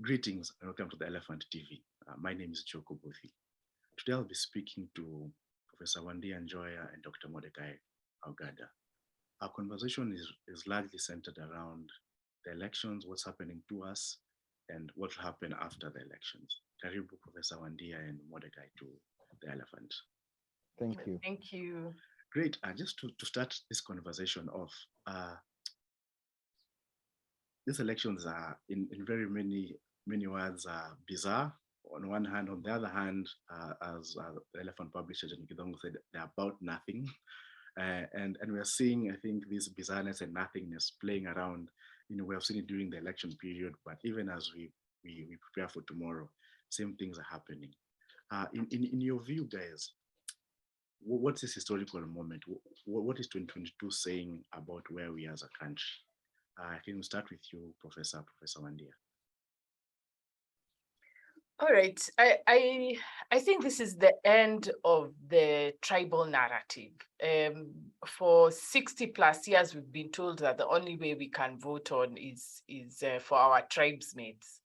Greetings and welcome to the Elephant TV. My name is Joko Bothi. Today I'll be speaking to Professor Wandia Njoya and Dr. Mordecai Ogada. Our conversation is largely centered around the elections, what's happening to us, and what will happen after the elections. Karibu, Professor Wandia and Mordecai, to the Elephant. Thank you. Thank you. Great. Just to start this conversation off, these elections are, in very many words, bizarre. On one hand, on the other hand, as the Elephant publisher Jen Kidongo said, they're about nothing. And we're seeing, I think, this bizarreness and nothingness playing around. We have seen it during the election period, but even as we prepare for tomorrow, same things are happening. In your view, guys, what's this historical moment? What is 2022 saying about where we are as a country? I think we'll start with you, Professor Wandia. All right. I think this is the end of the tribal narrative. For 60 plus years, we've been told that the only way we can vote on is for our tribesmates.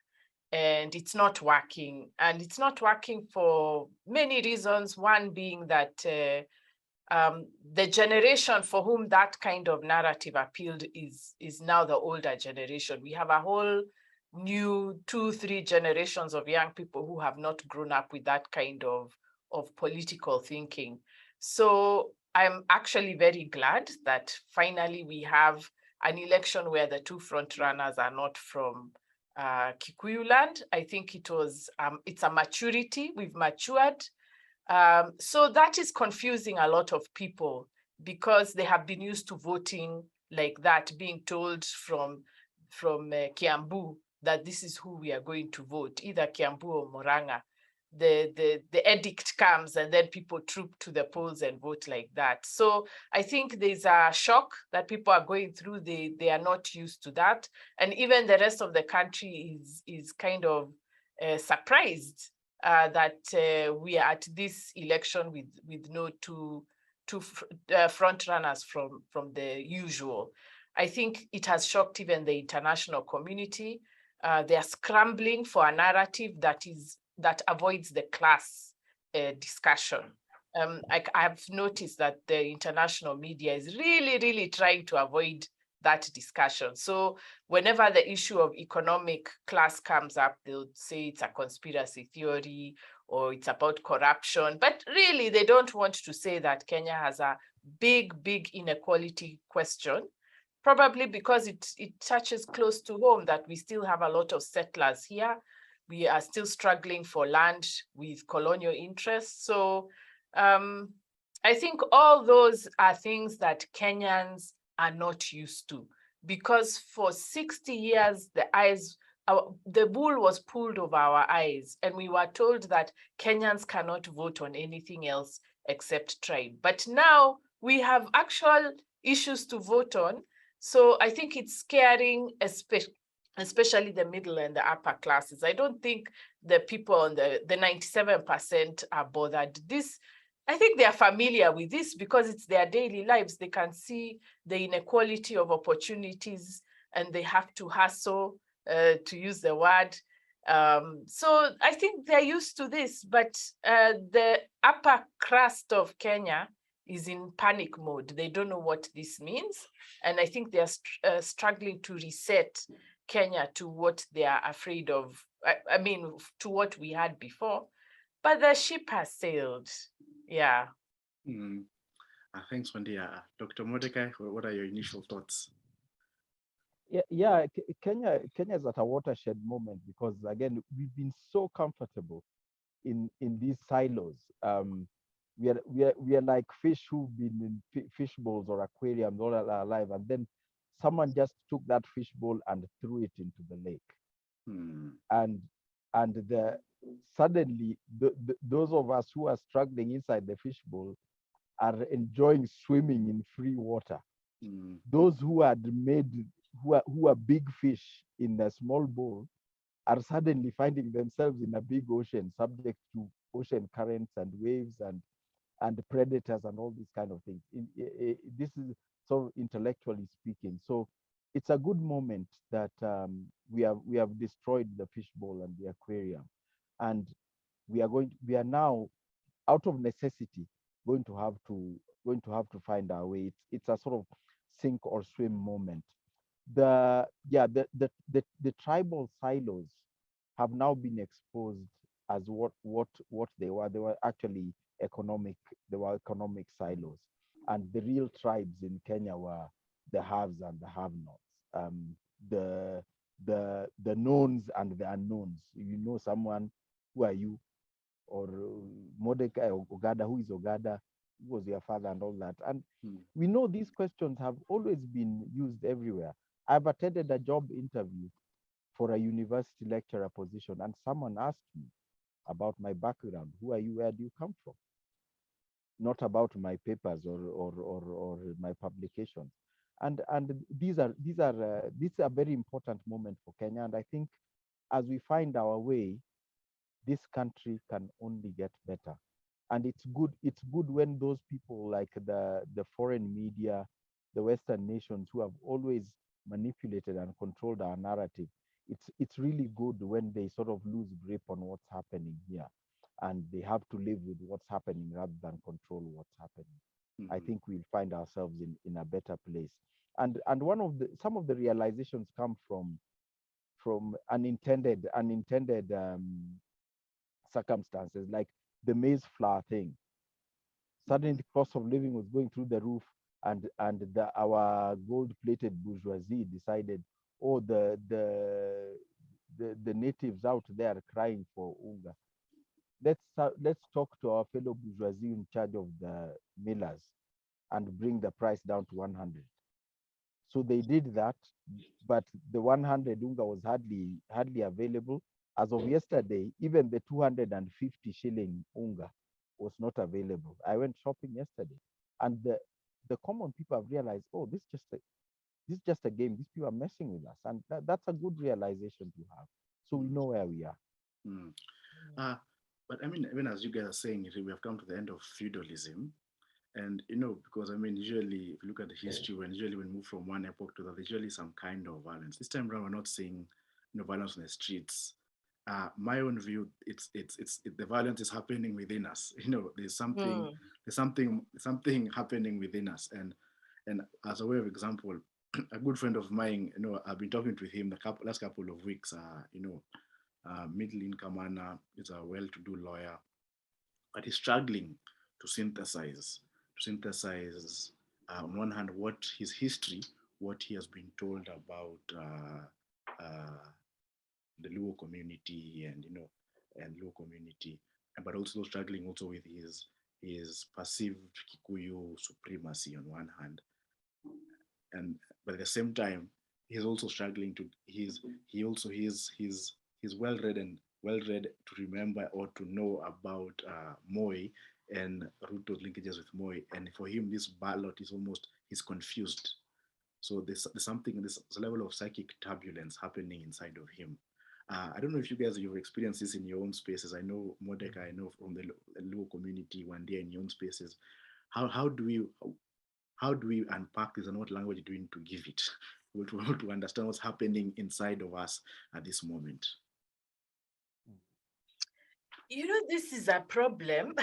And it's not working. And it's not working for many reasons. One being that the generation for whom that kind of narrative appealed is now the older generation. We have a whole new 2-3 generations of young people who have not grown up with that kind of political thinking. So I'm actually very glad that finally we have an election where the two front runners are not from Kikuyu land. I think it's a maturity. We've matured. So that is confusing a lot of people because they have been used to voting like that, being told from Kiambu that this is who we are going to vote, either Kiambu or Murang'a. The edict comes and then people troop to the polls and vote like that. So I think there's a shock that people are going through. They are not used to that. And even the rest of the country is kind of surprised that we are at this election with no two front runners from the usual. I think it has shocked even the international community. They are scrambling for a narrative that avoids the class discussion. I've noticed that the international media is really trying to avoid that discussion. So whenever the issue of economic class comes up, they'll say it's a conspiracy theory or it's about corruption. But really, they don't want to say that Kenya has a big inequality question, probably because it touches close to home that we still have a lot of settlers here. We are still struggling for land with colonial interests. So I think all those are things that Kenyans are not used to, because for 60 years, the wool was pulled over our eyes, and we were told that Kenyans cannot vote on anything else except tribe. But now we have actual issues to vote on. So I think it's scaring, especially the middle and the upper classes. I don't think the people on the 97% are bothered. I think they are familiar with this because it's their daily lives. They can see the inequality of opportunities and they have to hustle, to use the word. So I think they're used to this, but the upper crust of Kenya is in panic mode. They don't know what this means. And I think they're struggling to reset Kenya to what they are afraid of. I mean, to what we had before. But the ship has sailed. Yeah. Thanks, Wandia. Dr. Mordecai, what are your initial thoughts? Kenya is at a watershed moment because, again, we've been so comfortable in these silos. We are like fish who've been in fish bowls or aquariums all our life, and then someone just took that fish bowl and threw it into the lake. And suddenly those of us who are struggling inside the fish bowl are enjoying swimming in free water. Those who are big fish in a small bowl are suddenly finding themselves in a big ocean, subject to ocean currents and waves and predators and all these kind of things. This is so intellectually speaking. So it's a good moment that we have destroyed the fishbowl and the aquarium, and we are now, out of necessity, going to have to find our way. It's a sort of sink or swim moment. The tribal silos have now been exposed as what they were. They were actually economic silos, and the real tribes in Kenya were the haves and the have-nots, the the knowns and the unknowns. You know someone, who are you? Or Mordecai or Ogada, who is Ogada? Who was your father, and all that? And we know these questions have always been used everywhere. I've attended a job interview for a university lecturer position, and someone asked me about my background. Who are you? Where do you come from? Not about my papers or my publications. And these are very important moment for Kenya. And I think as we find our way, this country can only get better. And it's good when those people like the foreign media, the Western nations, who have always manipulated and controlled our narrative, it's really good when they sort of lose grip on what's happening here, and they have to live with what's happening rather than control what's happening. I think we'll find ourselves in a better place. And some of the realizations come from unintended circumstances, like the maize flour thing. Suddenly the cost of living was going through the roof, and our gold-plated bourgeoisie decided, oh, the natives out there are crying for unga. Let's talk to our fellow bourgeoisie in charge of the millers and bring the price down to 100. So they did that, but the 100 unga was hardly available. As of yesterday, even the 250 shilling unga was not available. I went shopping yesterday, and the common people have realized, oh, this is just a game. These people are messing with us, and that's a good realization to have. So we know where we are. But I mean, even as you guys are saying, we have come to the end of feudalism. And, because I mean, usually, if you look at the history, when we move from one epoch to the other, there's usually some kind of violence. This time around, we're not seeing, violence on the streets. My own view, the violence is happening within us. There's something happening within us. And as a way of example, a good friend of mine, I've been talking to him the last couple of weeks. Middle income earner, is a well-to-do lawyer, but he's struggling to synthesize on one hand what his history, what he has been told about the Luo community and Luo community, but also struggling also with his perceived Kikuyu supremacy on one hand, but at the same time he's also struggling to he's well read to remember or to know about Moi and Ruto's linkages with Moi, and for him this ballot is almost, he's confused. So there's a level of psychic turbulence happening inside of him. I don't know if you guys, you've experienced this in your own spaces. I know Mordecai, I know from the Luo community, Wandia, in your own spaces. How do we unpack this, and what language do we need to give it to understand what's happening inside of us at this moment? This is a problem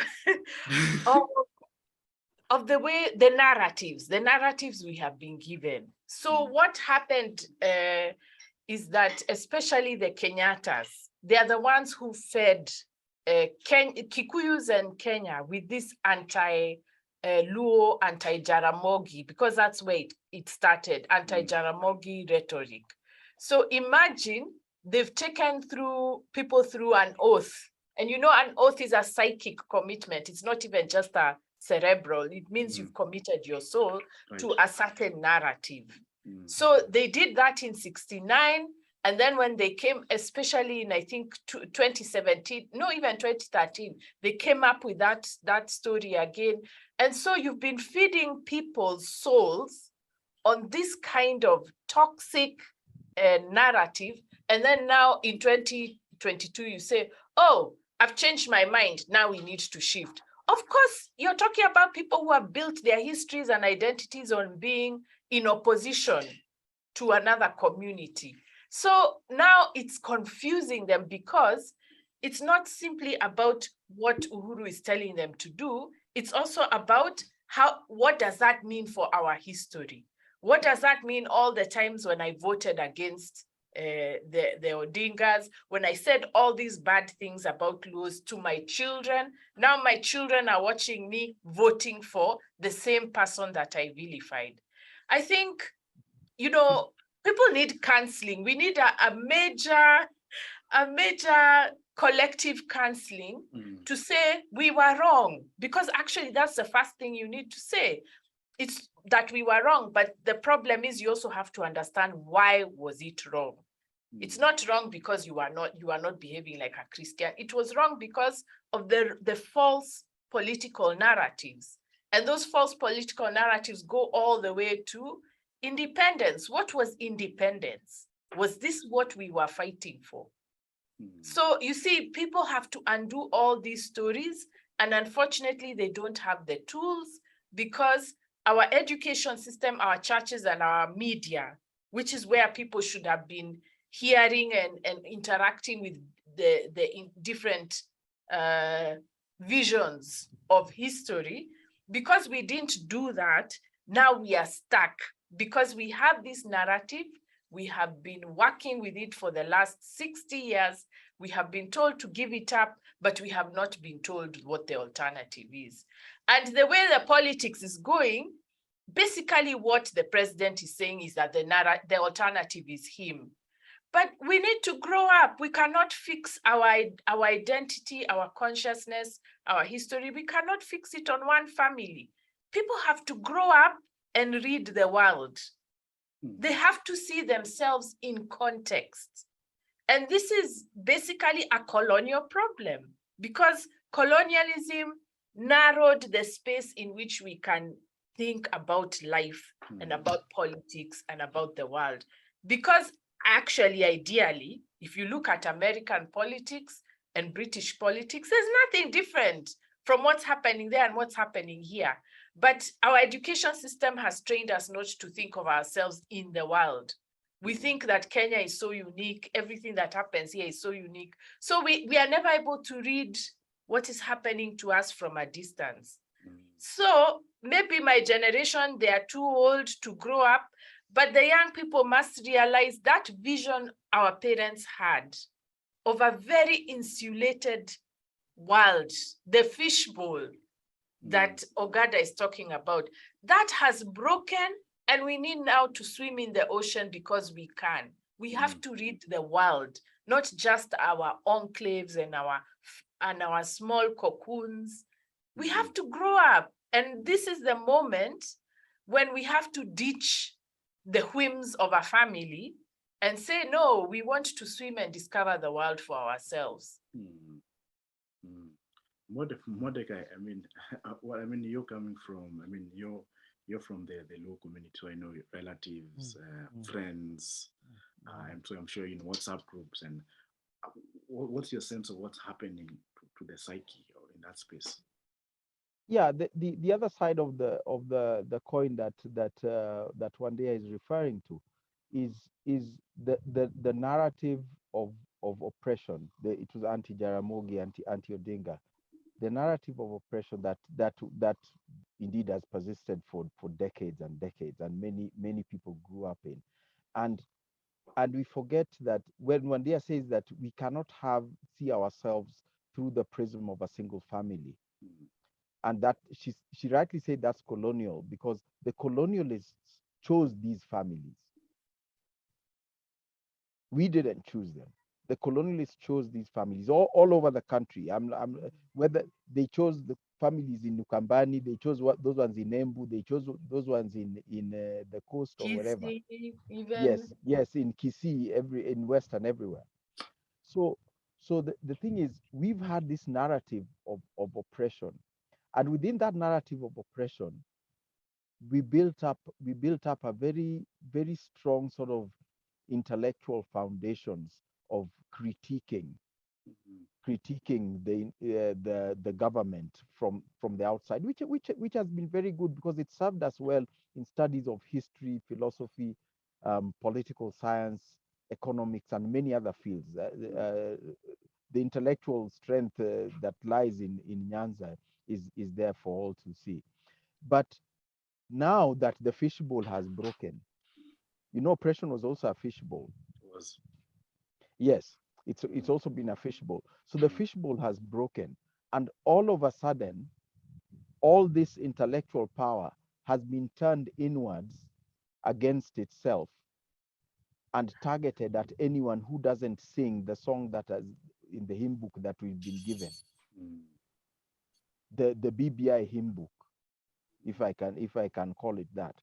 of the way the narratives we have been given. So what happened is that especially the Kenyattas, they are the ones who fed Kikuyus and Kenya with this anti-Luo, anti-Jaramogi, because that's where it started, anti-Jaramogi rhetoric. So imagine they've taken people through an oath. And an oath is a psychic commitment. It's not even just a cerebral. It means you've committed your soul to a certain narrative. So they did that in 1969. And then when they came, especially in, I think, 2017, no, even 2013, they came up with that story again. And so you've been feeding people's souls on this kind of toxic narrative. And then now in 2022, you say, oh, I've changed my mind. Now we need to shift. Of course, you're talking about people who have built their histories and identities on being in opposition to another community. So now it's confusing them because it's not simply about what Uhuru is telling them to do. It's also about what does that mean for our history? What does that mean all the times when I voted against the Odingas, when I said all these bad things about laws to my children? Now my children are watching me voting for the same person that I vilified. I think, people need counseling. We need a major collective counseling to say we were wrong, because actually that's the first thing you need to say. It's that we were wrong, but the problem is you also have to understand why was it wrong. It's not wrong because you are not behaving like a Christian. It was wrong because of the false political narratives. And those false political narratives go all the way to independence. What was independence? Was this what we were fighting for? So you see, people have to undo all these stories, and unfortunately, they don't have the tools, because our education system, our churches, and our media, which is where people should have been hearing and interacting with the different visions of history, because we didn't do that, now we are stuck, because we have this narrative. We have been working with it for the last 60 years. We have been told to give it up, but we have not been told what the alternative is. And the way the politics is going, basically what the president is saying is that the alternative is him. But we need to grow up. We cannot fix our identity, our consciousness, our history. We cannot fix it on one family. People have to grow up and read the world. They have to see themselves in context. And this is basically a colonial problem, because colonialism narrowed the space in which we can think about life and about politics and about the world. Because actually, ideally, if you look at American politics and British politics, there's nothing different from what's happening there and what's happening here. But our education system has trained us not to think of ourselves in the world. We think that Kenya is so unique. Everything that happens here is so unique. So we are never able to read what is happening to us from a distance. So maybe my generation, they are too old to grow up, but the young people must realize that vision our parents had of a very insulated world, the fishbowl that Ogada is talking about, that has broken, and we need now to swim in the ocean because we can. We have to read the world, not just our enclaves and our small cocoons. We have to grow up, and this is the moment when we have to ditch the whims of a family and say, no, we want to swim and discover the world for ourselves. Mordecai, you're coming from, you're from the local community, so I know your relatives, friends, so I'm sure in WhatsApp groups. And what's your sense of what's happening to the psyche or in that space? Yeah, the other side of the coin that Wandia is referring to is the narrative of oppression. It was anti-Jaramogi, anti-Odinga. The narrative of oppression that indeed has persisted for decades and decades, and many people grew up in, and we forget that when Wandia says that we cannot see ourselves through the prism of a single family, and that she rightly said that's colonial, because the colonialists chose these families. We didn't choose them. The colonialists chose these families all over the country. Whether they chose the families in Nukambani, they chose those ones in Embu, they chose those ones in the coast or wherever. Even. Yes, in Kisii, in Western, everywhere. So the thing is, we've had this narrative of oppression, and within that narrative of oppression, we built up a very, very strong sort of intellectual foundations of critiquing the government from the outside, which has been very good, because it served us well in studies of history, philosophy, political science, economics, and many other fields. The intellectual strength that lies in Nyanza is there for all to see. But now that the fishbowl has broken, oppression was also a fishbowl. Was. Yes, it's also been a fishbowl. So the fishbowl has broken, and all of a sudden, all this intellectual power has been turned inwards against itself and targeted at anyone who doesn't sing the song that is in the hymn book that we've been given. The BBI hymn book, if I can call it that.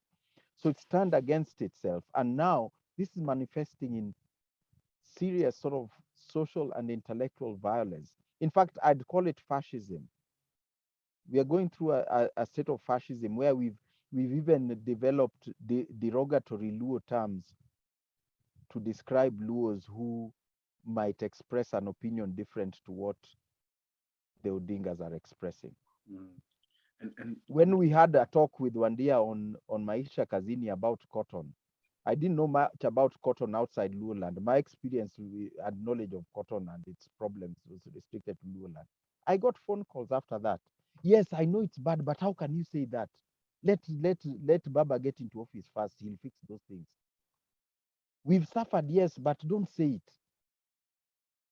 So it's turned against itself, and now this is manifesting in serious sort of social and intellectual violence. In fact, I'd call it fascism. We are going through a state of fascism where we've even developed derogatory Luo terms to describe Luos who might express an opinion different to what the Odingas are expressing. And when we had a talk with Wandia on Maisha Kazini about cotton, I didn't know much about cotton outside Luoland. My experience and knowledge of cotton and its problems was restricted to Luoland. I got phone calls after that. Yes, I know it's bad, but how can you say that? Let Baba get into office first. He'll fix those things. We've suffered, yes, but don't say it.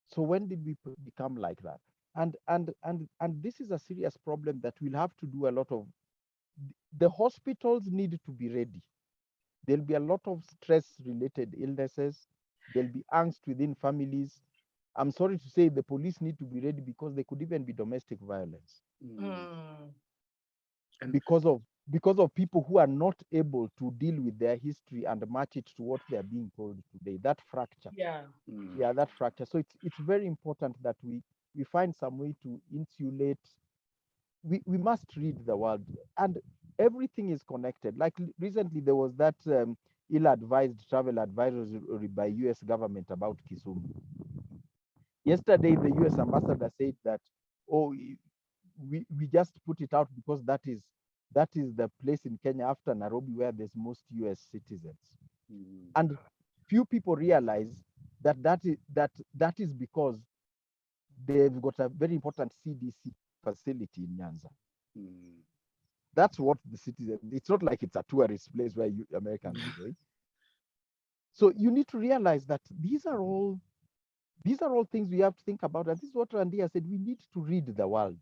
So when did we become like that? And this is a serious problem that we'll have to do a lot of. The hospitals need to be ready. There'll be a lot of stress-related illnesses. There'll be angst within families. I'm sorry to say the police need to be ready because there could even be domestic violence. Because of people who are not able to deal with their history and match it to what they are being told today. That fracture. Yeah, that fracture. So it's very important that we find some way to insulate. We must read the world, and everything is connected. Like recently, there was that ill-advised travel advisory by U.S. government about Kisumu. Yesterday, the U.S. ambassador said that, oh, we just put it out because that is the place in Kenya after Nairobi where there's most U.S. citizens, and few people realize that is because they've got a very important CDC facility in Nyanza. That's what the citizen. It's not like it's a tourist place where Americans enjoy. So you need to realize that these are all things we have to think about. And this is what Randia said. We need to read the world.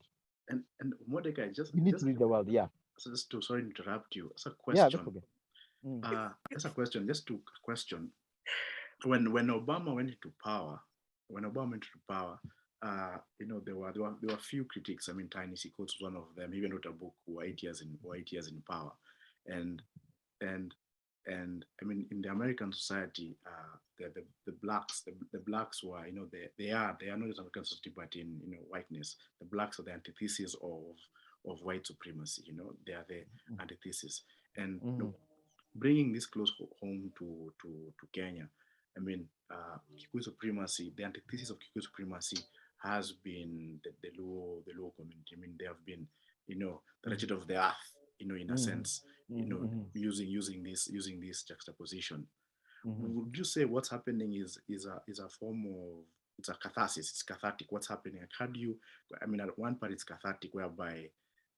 And Mordecai, we need to read the world. Yeah. So just to sorry to interrupt you. It's a question. Yeah, that's okay. That's a question. Just to question. When Obama went into power, there were few critics. I mean, Tiny Coates was one of them. He even wrote a book, 8 years in power, and I mean, in the American society, the blacks were, they are not just American society, but in whiteness, the blacks are the antithesis of white supremacy. They are the antithesis, and bringing this close home to Kenya. I mean, Kikuyu supremacy, the antithesis of Kikuyu supremacy has been the Luo community. I mean, they have been, the wretched of the earth, in a sense, using this juxtaposition. Would you say what's happening is a form of, it's a catharsis, it's cathartic, what's happening? Like, how do you, I mean, at one part it's cathartic, whereby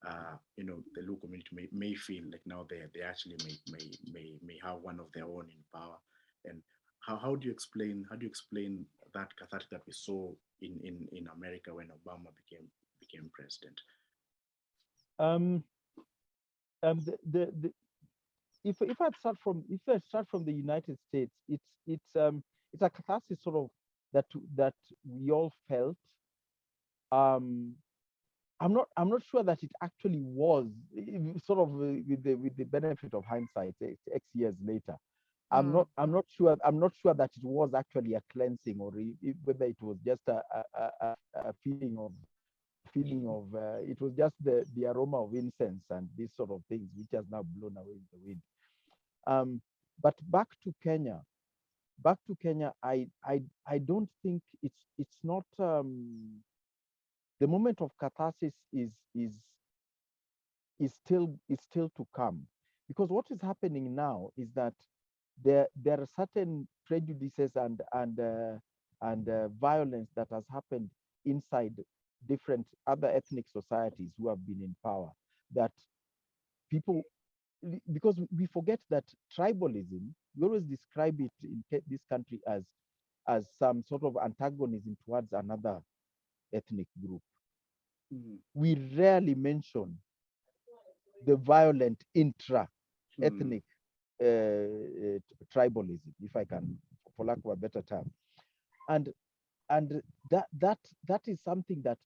the Luo community may feel like now they actually may have one of their own in power. And how do you explain that cathartic that we saw in America when Obama became president? If I start from the United States, it's a catharsis sort of that we all felt. I'm not sure that it actually was sort of with the benefit of hindsight, X years later. I'm not sure that it was actually a cleansing, or whether it was just a feeling of it was just the aroma of incense and these sort of things, which has now blown away in the wind. But back to Kenya, I don't think it's not the moment of catharsis is still to come, because what is happening now is that there are certain prejudices and violence that has happened inside different other ethnic societies who have been in power, that people, because we forget that tribalism, we always describe it in this country as some sort of antagonism towards another ethnic group. We rarely mention the violent intra-ethnic tribalism, if I can, for lack of a better term. And that is something that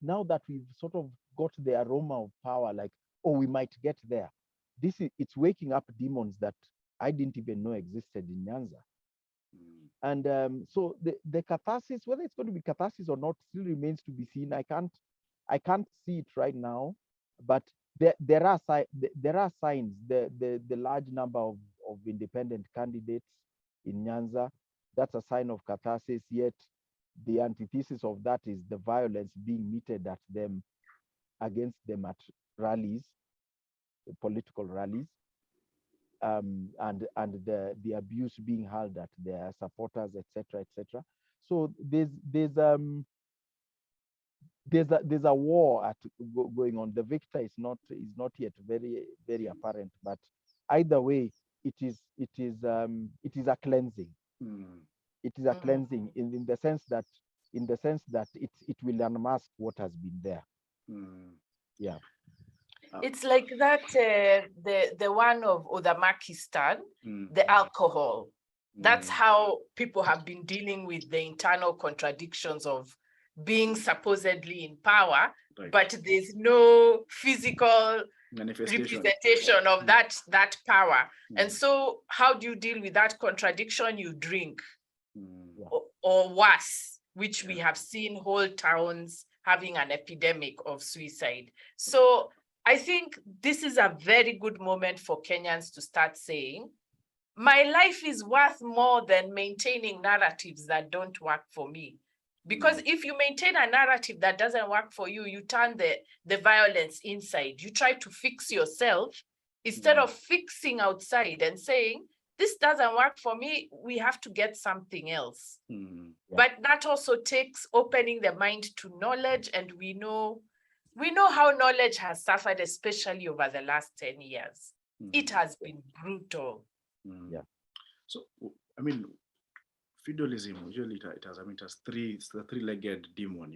now that we've sort of got the aroma of power, like, oh, we might get there. It's waking up demons that I didn't even know existed in Nyanza. And so the catharsis, whether it's going to be catharsis or not, still remains to be seen. I can't see it right now, but there are signs. The large number of independent candidates in Nyanza, that's a sign of catharsis. Yet the antithesis of that is the violence being meted at them, against them at rallies, political rallies, and the abuse being hurled at their supporters, etc., etc. So there's a war going on. The victor is not yet very apparent, but either way, it is a cleansing. It is a cleansing in the sense that it will unmask what has been there. Yeah. It's like that, the one of Odamakistan, the alcohol. That's how people have been dealing with the internal contradictions of being supposedly in power, right, but there's no physical representation of that power. And so how do you deal with that contradiction? You drink, or worse, which we have seen whole towns having an epidemic of suicide. So I think this is a very good moment for Kenyans to start saying, my life is worth more than maintaining narratives that don't work for me. Because if you maintain a narrative that doesn't work for you, you turn the violence inside. You try to fix yourself instead of fixing outside and saying, this doesn't work for me, we have to get something else. But that also takes opening the mind to knowledge, and we know how knowledge has suffered, especially over the last 10 years. It has been brutal. Yeah. So, I mean, feudalism, usually it has it's the three-legged demon,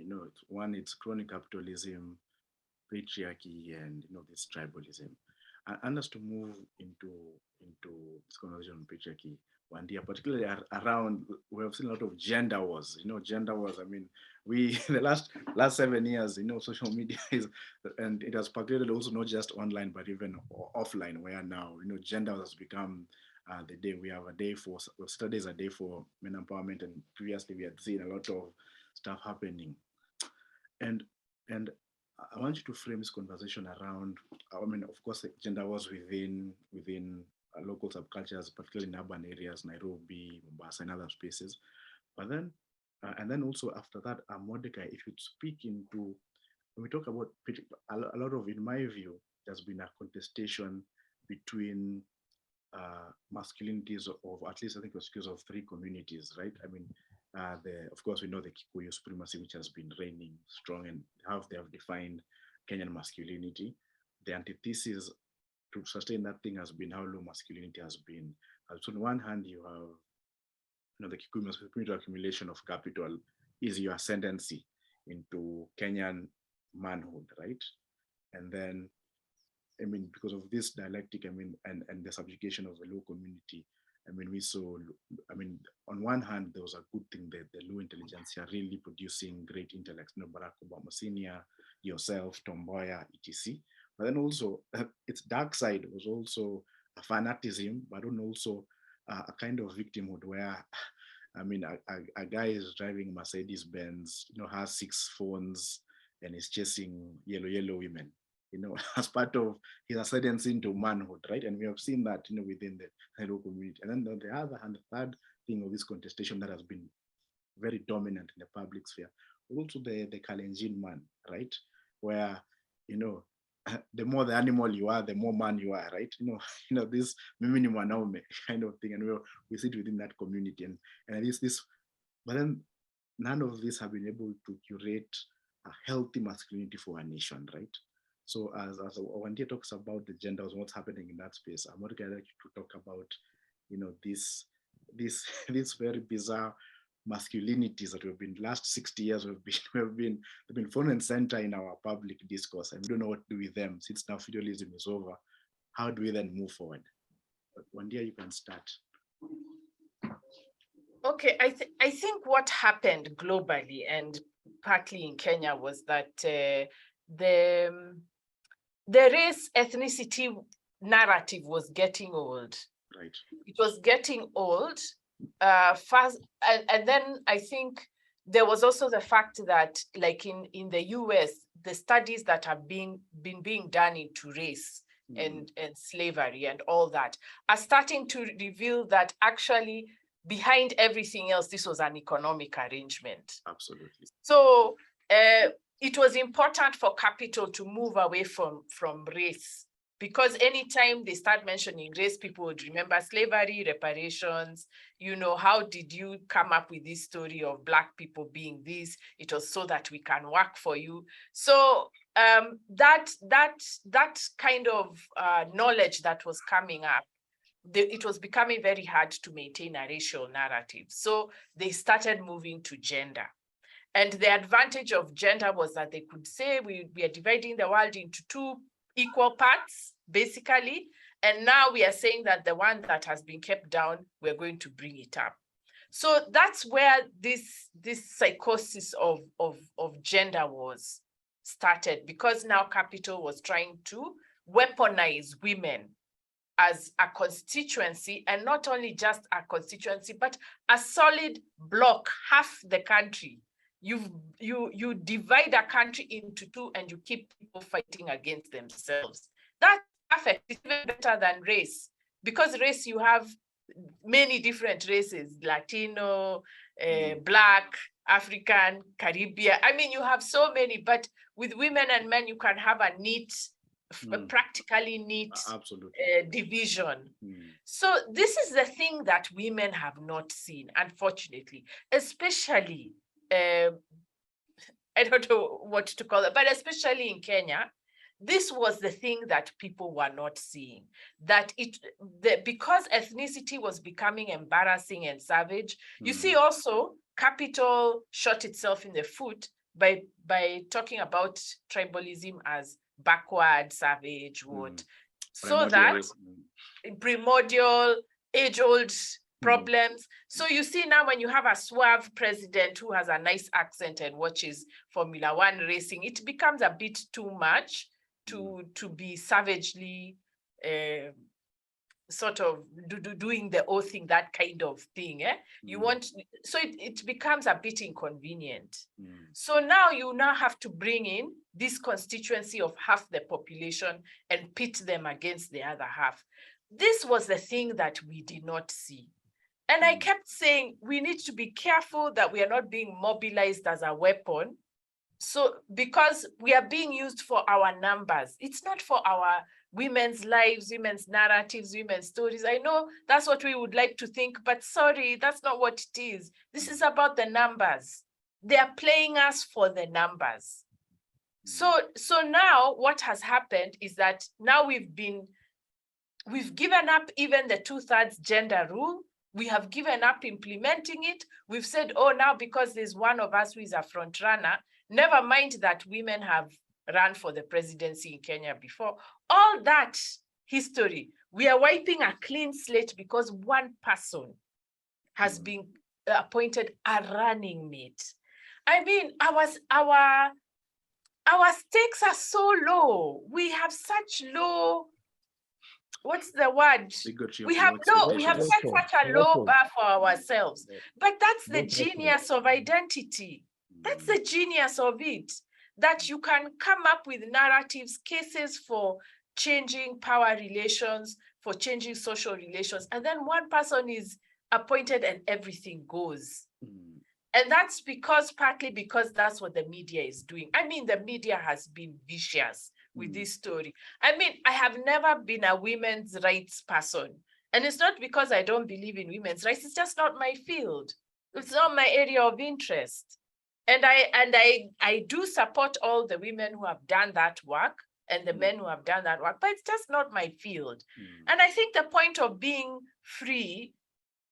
One, it's crony capitalism, patriarchy, and, this tribalism. And us to move into this conversation on patriarchy, Wandia, particularly around, we have seen a lot of gender wars. Gender wars. I mean, the last 7 years, social media and it has pervaded also not just online but even offline. Where now, gender has become the day. We have a day for studies, a day for men empowerment, and previously we had seen a lot of stuff happening. And I want you to frame this conversation around, I mean, of course, gender wars within local subcultures, particularly in urban areas, Nairobi, Mombasa, and other spaces. But then, and then also after that, Mordecai, if you speak into, when we talk about a lot of, in my view, there's been a contestation between masculinities of at least I think it was because of three communities, right? I mean, of course we know the Kikuyu supremacy, which has been reigning strong, and how they have defined Kenyan masculinity. The antithesis to sustain that thing has been how low masculinity has been. So on one hand, you have the Kikuyu masculinity accumulation of capital is your ascendancy into Kenyan manhood, right? And then, I mean, because of this dialectic, I mean, and the subjugation of the Luo community, I mean, we saw, I mean, on one hand, there was a good thing that the Luo intelligentsia really producing great intellects, Barack Obama Senior, yourself, Tom Mboya, etc. But then also, its dark side was also a fanatism, but then also a kind of victimhood where, I mean, a guy is driving Mercedes Benz, has 6 phones and is chasing yellow women, as part of his ascendancy into manhood, right? And we have seen that, within the Nairobi community. And then on the other hand, the third thing of this contestation that has been very dominant in the public sphere, also the Kalenjin man, right? Where, the more the animal you are, the more man you are, right? This mimi mwanaume kind of thing, and we sit within that community, and this, but then none of this have been able to curate a healthy masculinity for a nation, right? So as Wandia talks about the genders, what's happening in that space, I'm not going to talk about, this very bizarre masculinities that we've been last 60 years they've been front and center in our public discourse, and we don't know what to do with them since now feudalism is over. How do we then move forward? But Wandia, you can start. Okay, I think what happened globally and partly in Kenya was that the race ethnicity narrative was getting old. Right. It was getting old fast, and then I think there was also the fact that, like in the US, the studies that have been being done into race and slavery and all that are starting to reveal that actually behind everything else, this was an economic arrangement. Absolutely. So it was important for capital to move away from race, because anytime they start mentioning race, people would remember slavery, reparations. How did you come up with this story of Black people being this? It was so that we can work for you. So that kind of knowledge that was coming up, it was becoming very hard to maintain a racial narrative. So they started moving to gender. And the advantage of gender was that they could say we are dividing the world into two equal parts, basically. And now we are saying that the one that has been kept down, we're going to bring it up. So that's where this psychosis of gender was started, because now capital was trying to weaponize women as a constituency, and not only just a constituency, but a solid block, half the country. You divide a country into two and you keep people fighting against themselves. That's perfect. It's even better than race, because race, you have many different races: Latino, Black, African, Caribbean. I mean, you have so many, but with women and men, you can have a neat, practically neat division. So this is the thing that women have not seen, unfortunately, especially, I don't know what to call it, but especially in Kenya. This was the thing that people were not seeing, that because ethnicity was becoming embarrassing and savage. You see, also capital shot itself in the foot by talking about tribalism as backward, savage, what, so that primordial, age-old problems. So you see now, when you have a suave president who has a nice accent and watches Formula One racing, it becomes a bit too much to be savagely sort of doing the oathing, that kind of thing. You want, so it becomes a bit inconvenient. So now you have to bring in this constituency of half the population and pit them against the other half. This was the thing that we did not see. And I kept saying, we need to be careful that we are not being mobilized as a weapon. So, because we are being used for our numbers, it's not for our women's lives, women's narratives, women's stories. I know that's what we would like to think, but sorry, that's not what it is. This is about the numbers. They are playing us for the numbers. So now what has happened is that now we've given up even the 2/3 gender rule. We have given up implementing it. We've said, oh, now because there's one of us who is a front runner, never mind that women have run for the presidency in Kenya before. All that history, we are wiping a clean slate because one person has been appointed a running mate. I mean, our stakes are so low. We have such low, what's the word? We have set such a low bar for ourselves. But that's the genius of identity. That's the genius of it, that you can come up with narratives, cases for changing power relations, for changing social relations, and then one person is appointed and everything goes. And that's partly because that's what the media is doing. I mean, the media has been vicious with this story. I mean, I have never been a women's rights person. And it's not because I don't believe in women's rights. It's just not my field. It's not my area of interest. And I do support all the women who have done that work and the men who have done that work, but it's just not my field. And I think the point of being free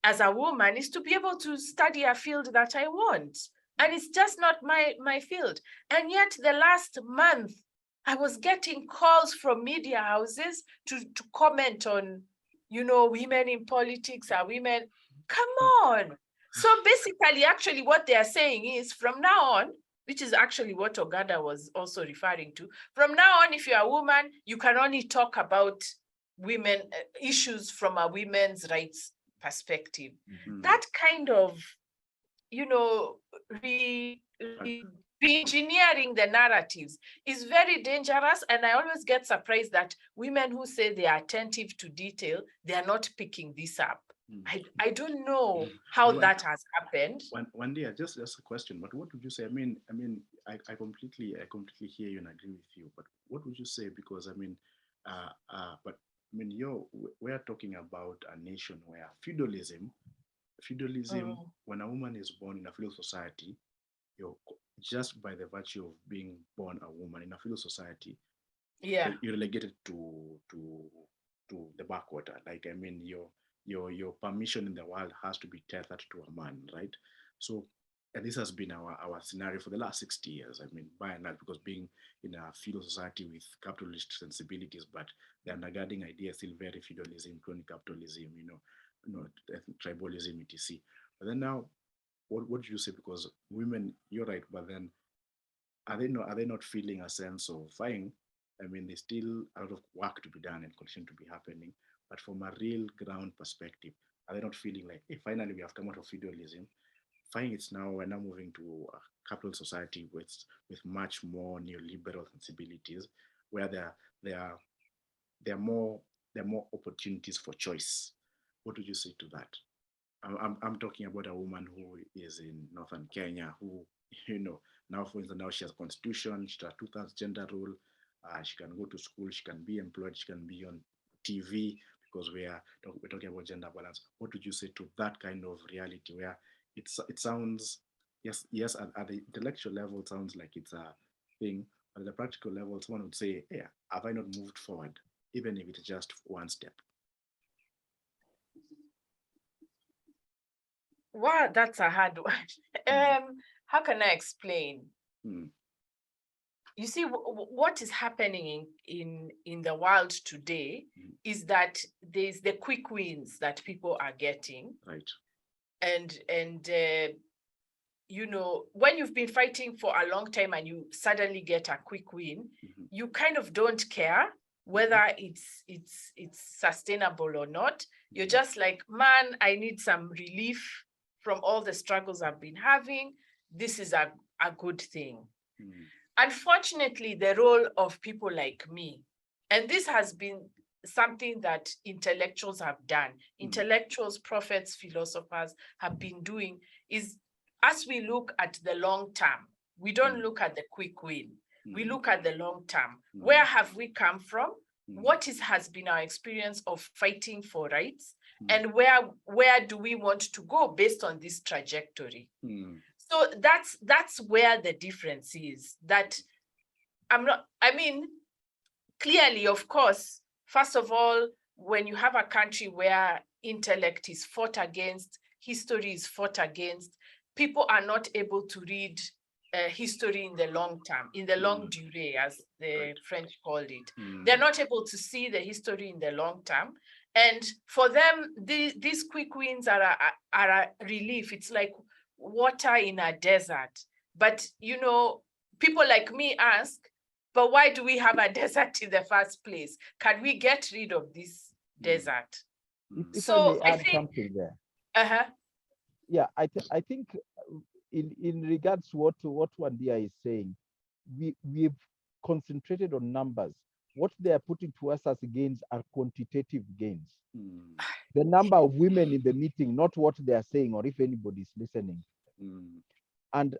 as a woman is to be able to study a field that I want. And it's just not my field. And yet the last month, I was getting calls from media houses to comment on, you know, women in politics are women. Come on. So basically, actually, what they are saying is from now on, which is actually what Ogada was also referring to, from now on, if you're a woman, you can only talk about women issues from a women's rights perspective. That kind of, you know, re-engineering the narratives is very dangerous. And I always get surprised that women who say they are attentive to detail, they are not picking this up. I don't know how that has happened. Wandia, just a question, but what would you say? I completely hear you and agree with you, but what would you say? Because we're talking about a nation where feudalism, when a woman is born in a feudal society, just by the virtue of being born a woman in a feudal society, you're relegated to the backwater. Like, your permission in the world has to be tethered to a man, right? So, and this has been our scenario for the last 60 years. By and large, because being in a feudal society with capitalist sensibilities, but the undergirding idea is still very feudalism, crony capitalism, tribalism, etc. But then now, what do you say? Because women, you're right, but then are they not feeling a sense of fine? There's still a lot of work to be done and continue to be happening. But from a real ground perspective, are they not feeling like, hey, finally we have come out of feudalism? Fine, we're now moving to a capital society with much more neoliberal sensibilities, where there are more opportunities for choice. What would you say to that? I'm talking about a woman who is in northern Kenya, who, now for instance, now she has a constitution, she has 2/3 gender rule, she can go to school, she can be employed, she can be on TV, because we're talking about gender balance. What would you say to that kind of reality where it sounds, yes, at the intellectual level, it sounds like it's a thing, but at the practical level, someone would say, yeah, have I not moved forward, even if it's just one step? Wow, that's a hard one. How can I explain? You see, what is happening in the world today is that there's the quick wins that people are getting. Right. And when you've been fighting for a long time and you suddenly get a quick win, you kind of don't care whether it's sustainable or not. You're just like, man, I need some relief from all the struggles I've been having. This is a good thing. Unfortunately, the role of people like me, and this has been something that intellectuals have done, intellectuals, prophets, philosophers have been doing, is as we look at the long term, we don't look at the quick win. We look at the long term. Where have we come from? What has been our experience of fighting for rights? And where do we want to go based on this trajectory? So that's where the difference is. That clearly, of course, first of all, when you have a country where intellect is fought against, history is fought against, people are not able to read history in the long term, in the longue durée, as the French called it. They're not able to see the history in the long term. And for them, these quick wins are a relief. It's like water in a desert. But, people like me ask, but why do we have a desert in the first place? Can we get rid of this desert? If I may add something there. Yeah, I think in regards to what Wandia is saying, we've concentrated on numbers. What they are putting to us as gains are quantitative gains. The number of women in the meeting, not what they are saying or if anybody's listening. And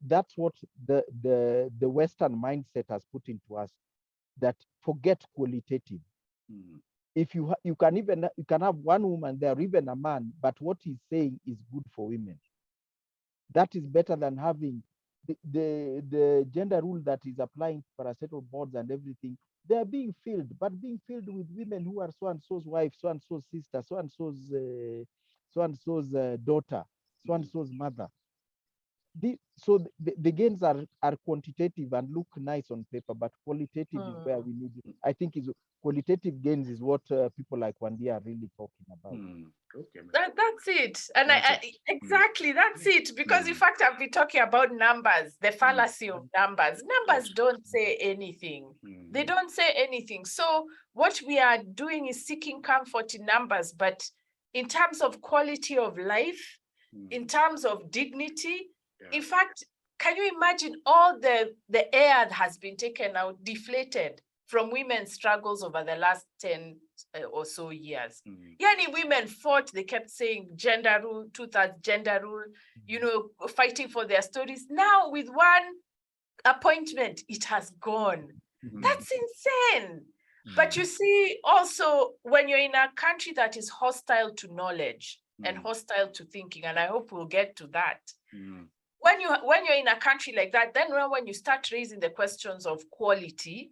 that's what the Western mindset has put into us. that forget qualitative. If you can have one woman there, or even a man, but what he's saying is good for women. That is better than having the gender rule that is applying to parastatal boards and everything. They are being filled, but being filled with women who are so and so's wife, so and so's sister, so and so's daughter, so and so's mother. The gains are quantitative and look nice on paper, but qualitative is where we need it. I think qualitative gains is what people like Wandia are really talking about. Okay. That's it. And exactly, that's it. Because in fact, I've been talking about numbers, the fallacy of numbers. Numbers don't say anything. They don't say anything. So what we are doing is seeking comfort in numbers, but in terms of quality of life, in terms of dignity, in fact, can you imagine all the air that has been taken out, deflated from women's struggles over the last 10 or so years? Yani women fought, they kept saying gender rule, 2/3 gender rule, you know, fighting for their stories. Now with one appointment, it has gone. That's insane. But you see, also, when you're in a country that is hostile to knowledge and hostile to thinking, and I hope we'll get to that, when you're in a country like that, then when you start raising the questions of quality,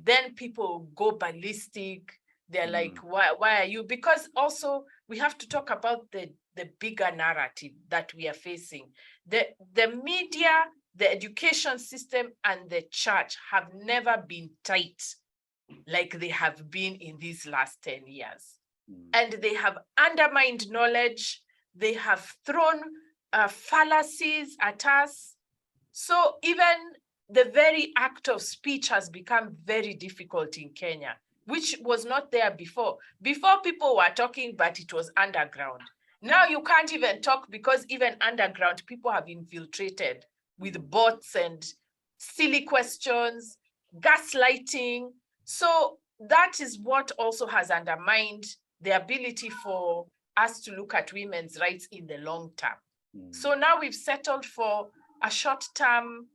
then people go ballistic. They're like, why are you? Because also we have to talk about the bigger narrative that we are facing. The media, the education system, and the church have never been tight like they have been in these last 10 years. And they have undermined knowledge. They have thrown fallacies at us. So even the very act of speech has become very difficult in Kenya, which was not there before. Before, people were talking, but it was underground. Now you can't even talk because even underground, people have infiltrated with bots and silly questions, gaslighting. So that is what also has undermined the ability for us to look at women's rights in the long term. So now we've settled for a short-term,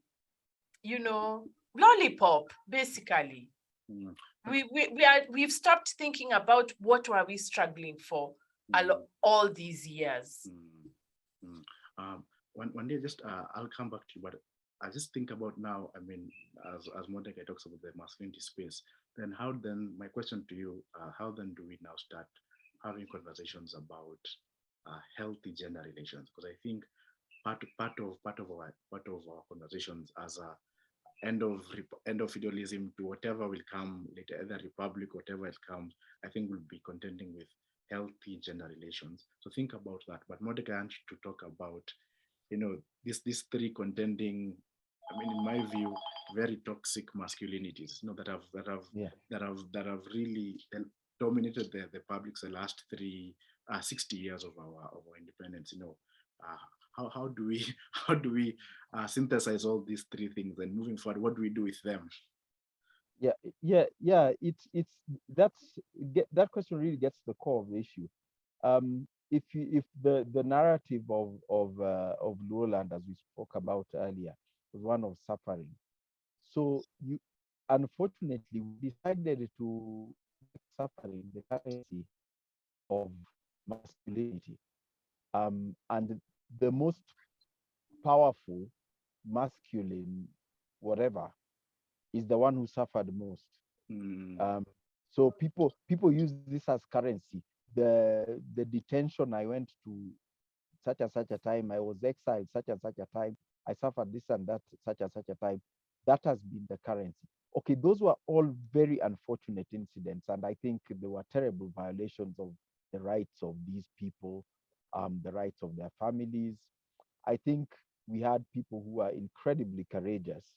you know, lollipop, basically. We've stopped thinking about what were we struggling for all these years. One day, just I'll come back to you, but I just think about now, I mean, as Mordecai talks about the masculinity space, then my question to you, how then do we now start having conversations about healthy gender relations? Because I think part of our conversations as a end of feudalism to whatever will come later, either republic, whatever it comes, I think we'll be contending with healthy gender relations. So think about that. But Mordecai, I want to talk about, you know, these three contending, I mean, in my view, very toxic masculinities, you know, that have really dominated the publics the last 60 years of our independence. You know, how do we synthesize all these three things, and moving forward, what do we do with them? It's that question really gets to the core of the issue. If the narrative of Lowland, as we spoke about earlier, was one of suffering, so unfortunately we decided to make suffering the currency of masculinity, and the most powerful masculine whatever is the one who suffered most. So people use this as currency. The detention I went to, such and such a time, I was exiled such and such a time, I suffered this and that such and such a time. That has been the currency. Okay, those were all very unfortunate incidents, and I think there were terrible violations of the rights of these people, the rights of their families. I think we had people who are incredibly courageous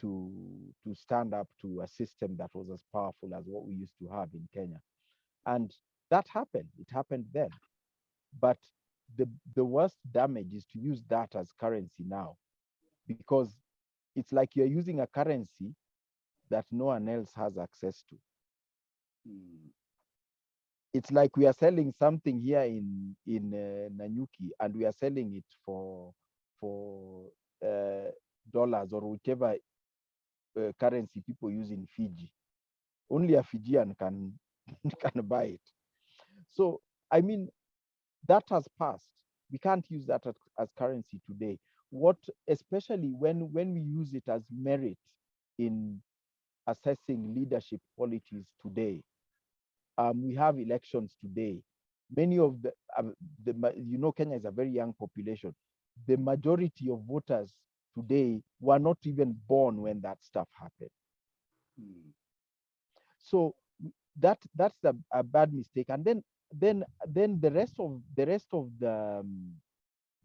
to stand up to a system that was as powerful as what we used to have in Kenya. And that happened. It happened then. But the worst damage is to use that as currency now, because it's like you're using a currency that no one else has access to. It's like we are selling something here in Nanyuki, and we are selling it for dollars or whichever currency people use in Fiji. Only a Fijian can can buy it. So I mean, that has passed. We can't use that as currency today. What, especially when we use it as merit in assessing leadership qualities today. We have elections today. Many of Kenya is a very young population. The majority of voters today were not even born when that stuff happened. So that's a bad mistake. And then the rest of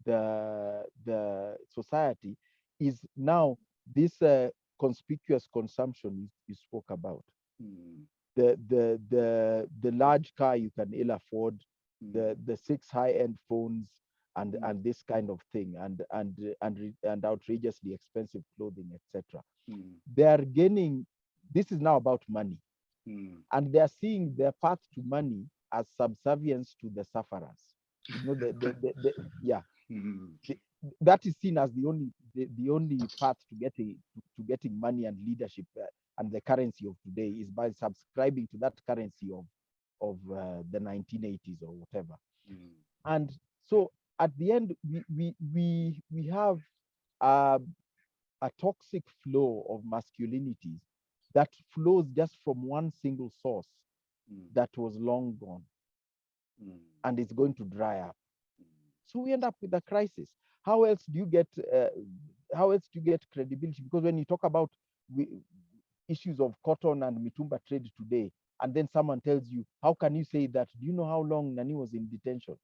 the society is now this conspicuous consumption you spoke about. The large car you can ill afford, the 6 high-end phones, and this kind of thing, and outrageously expensive clothing, etc. They are gaining. This is now about money, and they are seeing their path to money as subservience to the sufferers. You know, that is seen as the only path to getting money and leadership, and the currency of today is by subscribing to that currency of the 1980s or whatever. And so at the end, we have a toxic flow of masculinities that flows just from one single source that was long gone, and it's going to dry up. So we end up with a crisis. How else do you get credibility? Because when you talk about issues of cotton and mitumba trade today, and then someone tells you, how can you say that? Do you know how long Nani was in detention?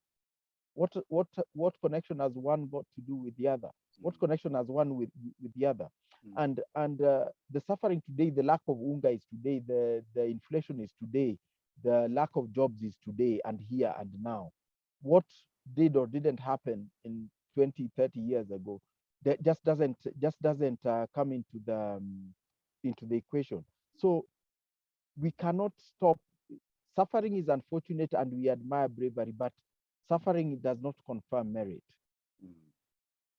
What connection has one got to do with the other? What connection has one with the other? And the suffering today, the lack of unga is today, the inflation is today, the lack of jobs is today and here and now. What did or didn't happen in 20, 30 years ago, that just doesn't come into the equation. So we cannot stop. Suffering is unfortunate and we admire bravery, but suffering does not confirm merit.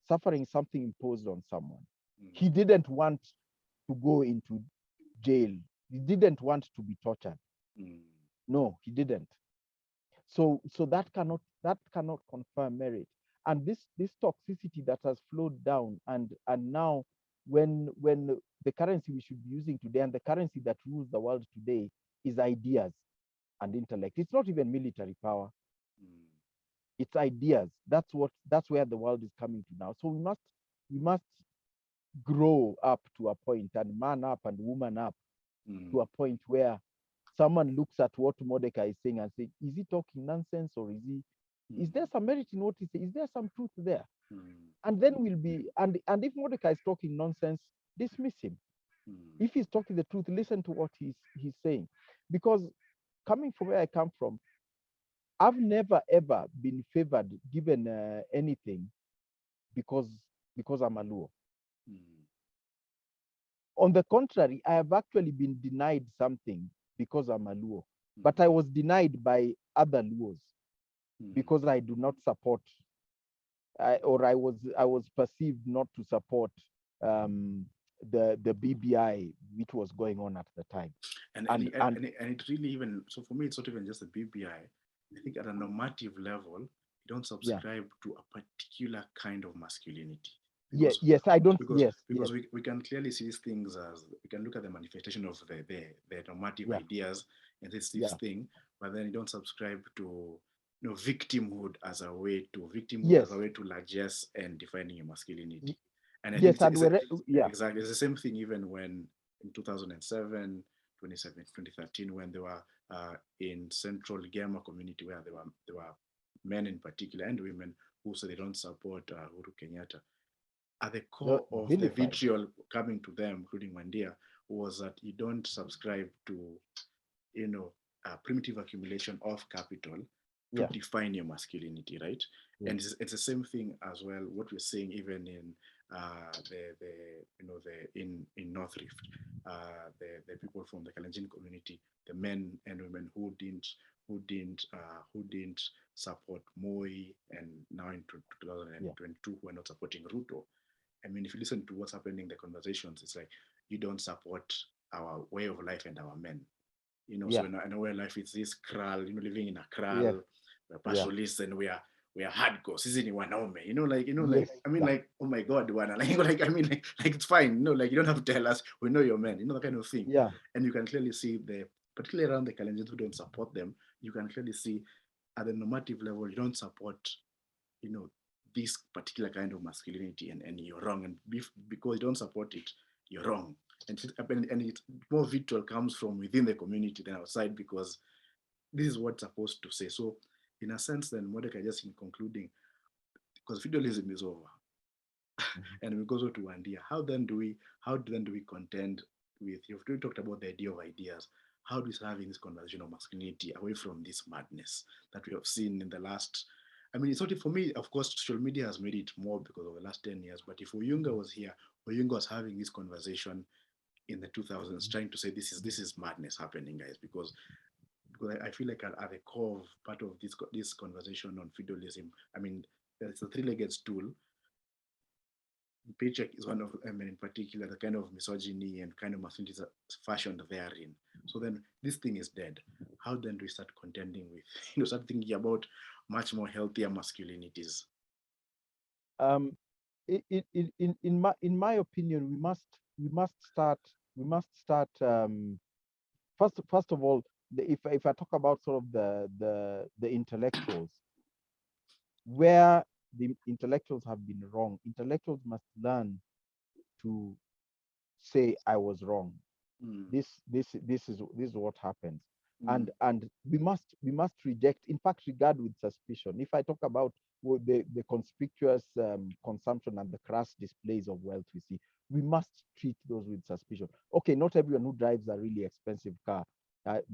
Suffering is something imposed on someone. He didn't want to go into jail. He didn't want to be tortured. No, he didn't. So that cannot confirm merit. And this toxicity that has flowed down, and now when the currency we should be using today and the currency that rules the world today is ideas and intellect. It's not even military power. It's ideas. That's where the world is coming to now. So we must grow up to a point, and man up and woman up to a point where someone looks at what Mordecai is saying and say, is he talking nonsense, or is there some merit in what he says? Is there some truth there? And then we'll be, and if Mordecai is talking nonsense, dismiss him. If he's talking the truth, listen to what he's saying. Because coming from where I come from, I've never ever been favored, given anything because I'm a Luo. On the contrary, I have actually been denied something because I'm a Luo, but I was denied by other Luos because I do not support, or I was perceived not to support the BBI, which was going on at the time. And it really, even so, for me, it's not even just the BBI. I think at a normative level, you don't subscribe to a particular kind of masculinity. Because, yes, I don't. Because we can clearly see these things as, we can look at the manifestation of the normative ideas and this thing, but then you don't subscribe to victimhood as a way to largesse and defining your masculinity. And I think exactly, it's the same thing even when in 2007, 2013, when they were in Central Gema community, where there were men in particular and women who say they don't support Uhuru Kenyatta. At the core of the vitriol coming to them, including Wandia, was that you don't subscribe to, primitive accumulation of capital to define your masculinity, right? And it's the same thing as well. What we're seeing even in in North Rift, the people from the Kalenjin community, the men and women who didn't support Moi, and now in 2022 who are not supporting Ruto. I mean, if you listen to what's happening in the conversations, it's like, you don't support our way of life and our men. you know, so in a way life is this kraal, you know, living in a kraal, Yeah. we're pastoralists and we are hardcore. Sisi ni wanaume, you know, like, Yes. I mean, like, oh my God, wana, like, I mean, like it's fine, you know, like you don't have to tell us, we know you're men, you know, that kind of thing. Yeah. And you can clearly see particularly around the Kalenjins who don't support them, you can clearly see at the normative level, you don't support, you know, this particular kind of masculinity, and you're wrong. And because you don't support it, you're wrong. And it more vitriol comes from within the community than outside, because this is what's supposed to say. So in a sense, then Mordecai, just in concluding, because feudalism is over, and we go to Wandia, how then do we contend with, you've already talked about the idea of ideas, how do we start having this conversation of masculinity away from this madness that we have seen in the last, I mean, it's not, for me, of course, social media has made it more because of the last 10 years, but if Oyunga was here, Oyunga was having this conversation in the 2000s, trying to say this is madness happening, guys, because I feel like at the core of part of this conversation on feudalism, I mean, it's a three-legged stool. Paycheck is one of them, in particular, the kind of misogyny and kind of masculinity fashioned therein. So then this thing is dead. How then do we start contending with, you know, start thinking about much more healthier masculinities? In my opinion, we must start first of all, if I talk about sort of the intellectuals, where the intellectuals have been wrong, intellectuals must learn to say I was wrong. This is what happens. And we must reject, in fact, regard with suspicion. If I talk about the conspicuous consumption and the crass displays of wealth we see, we must treat those with suspicion. Okay, not everyone who drives a really expensive car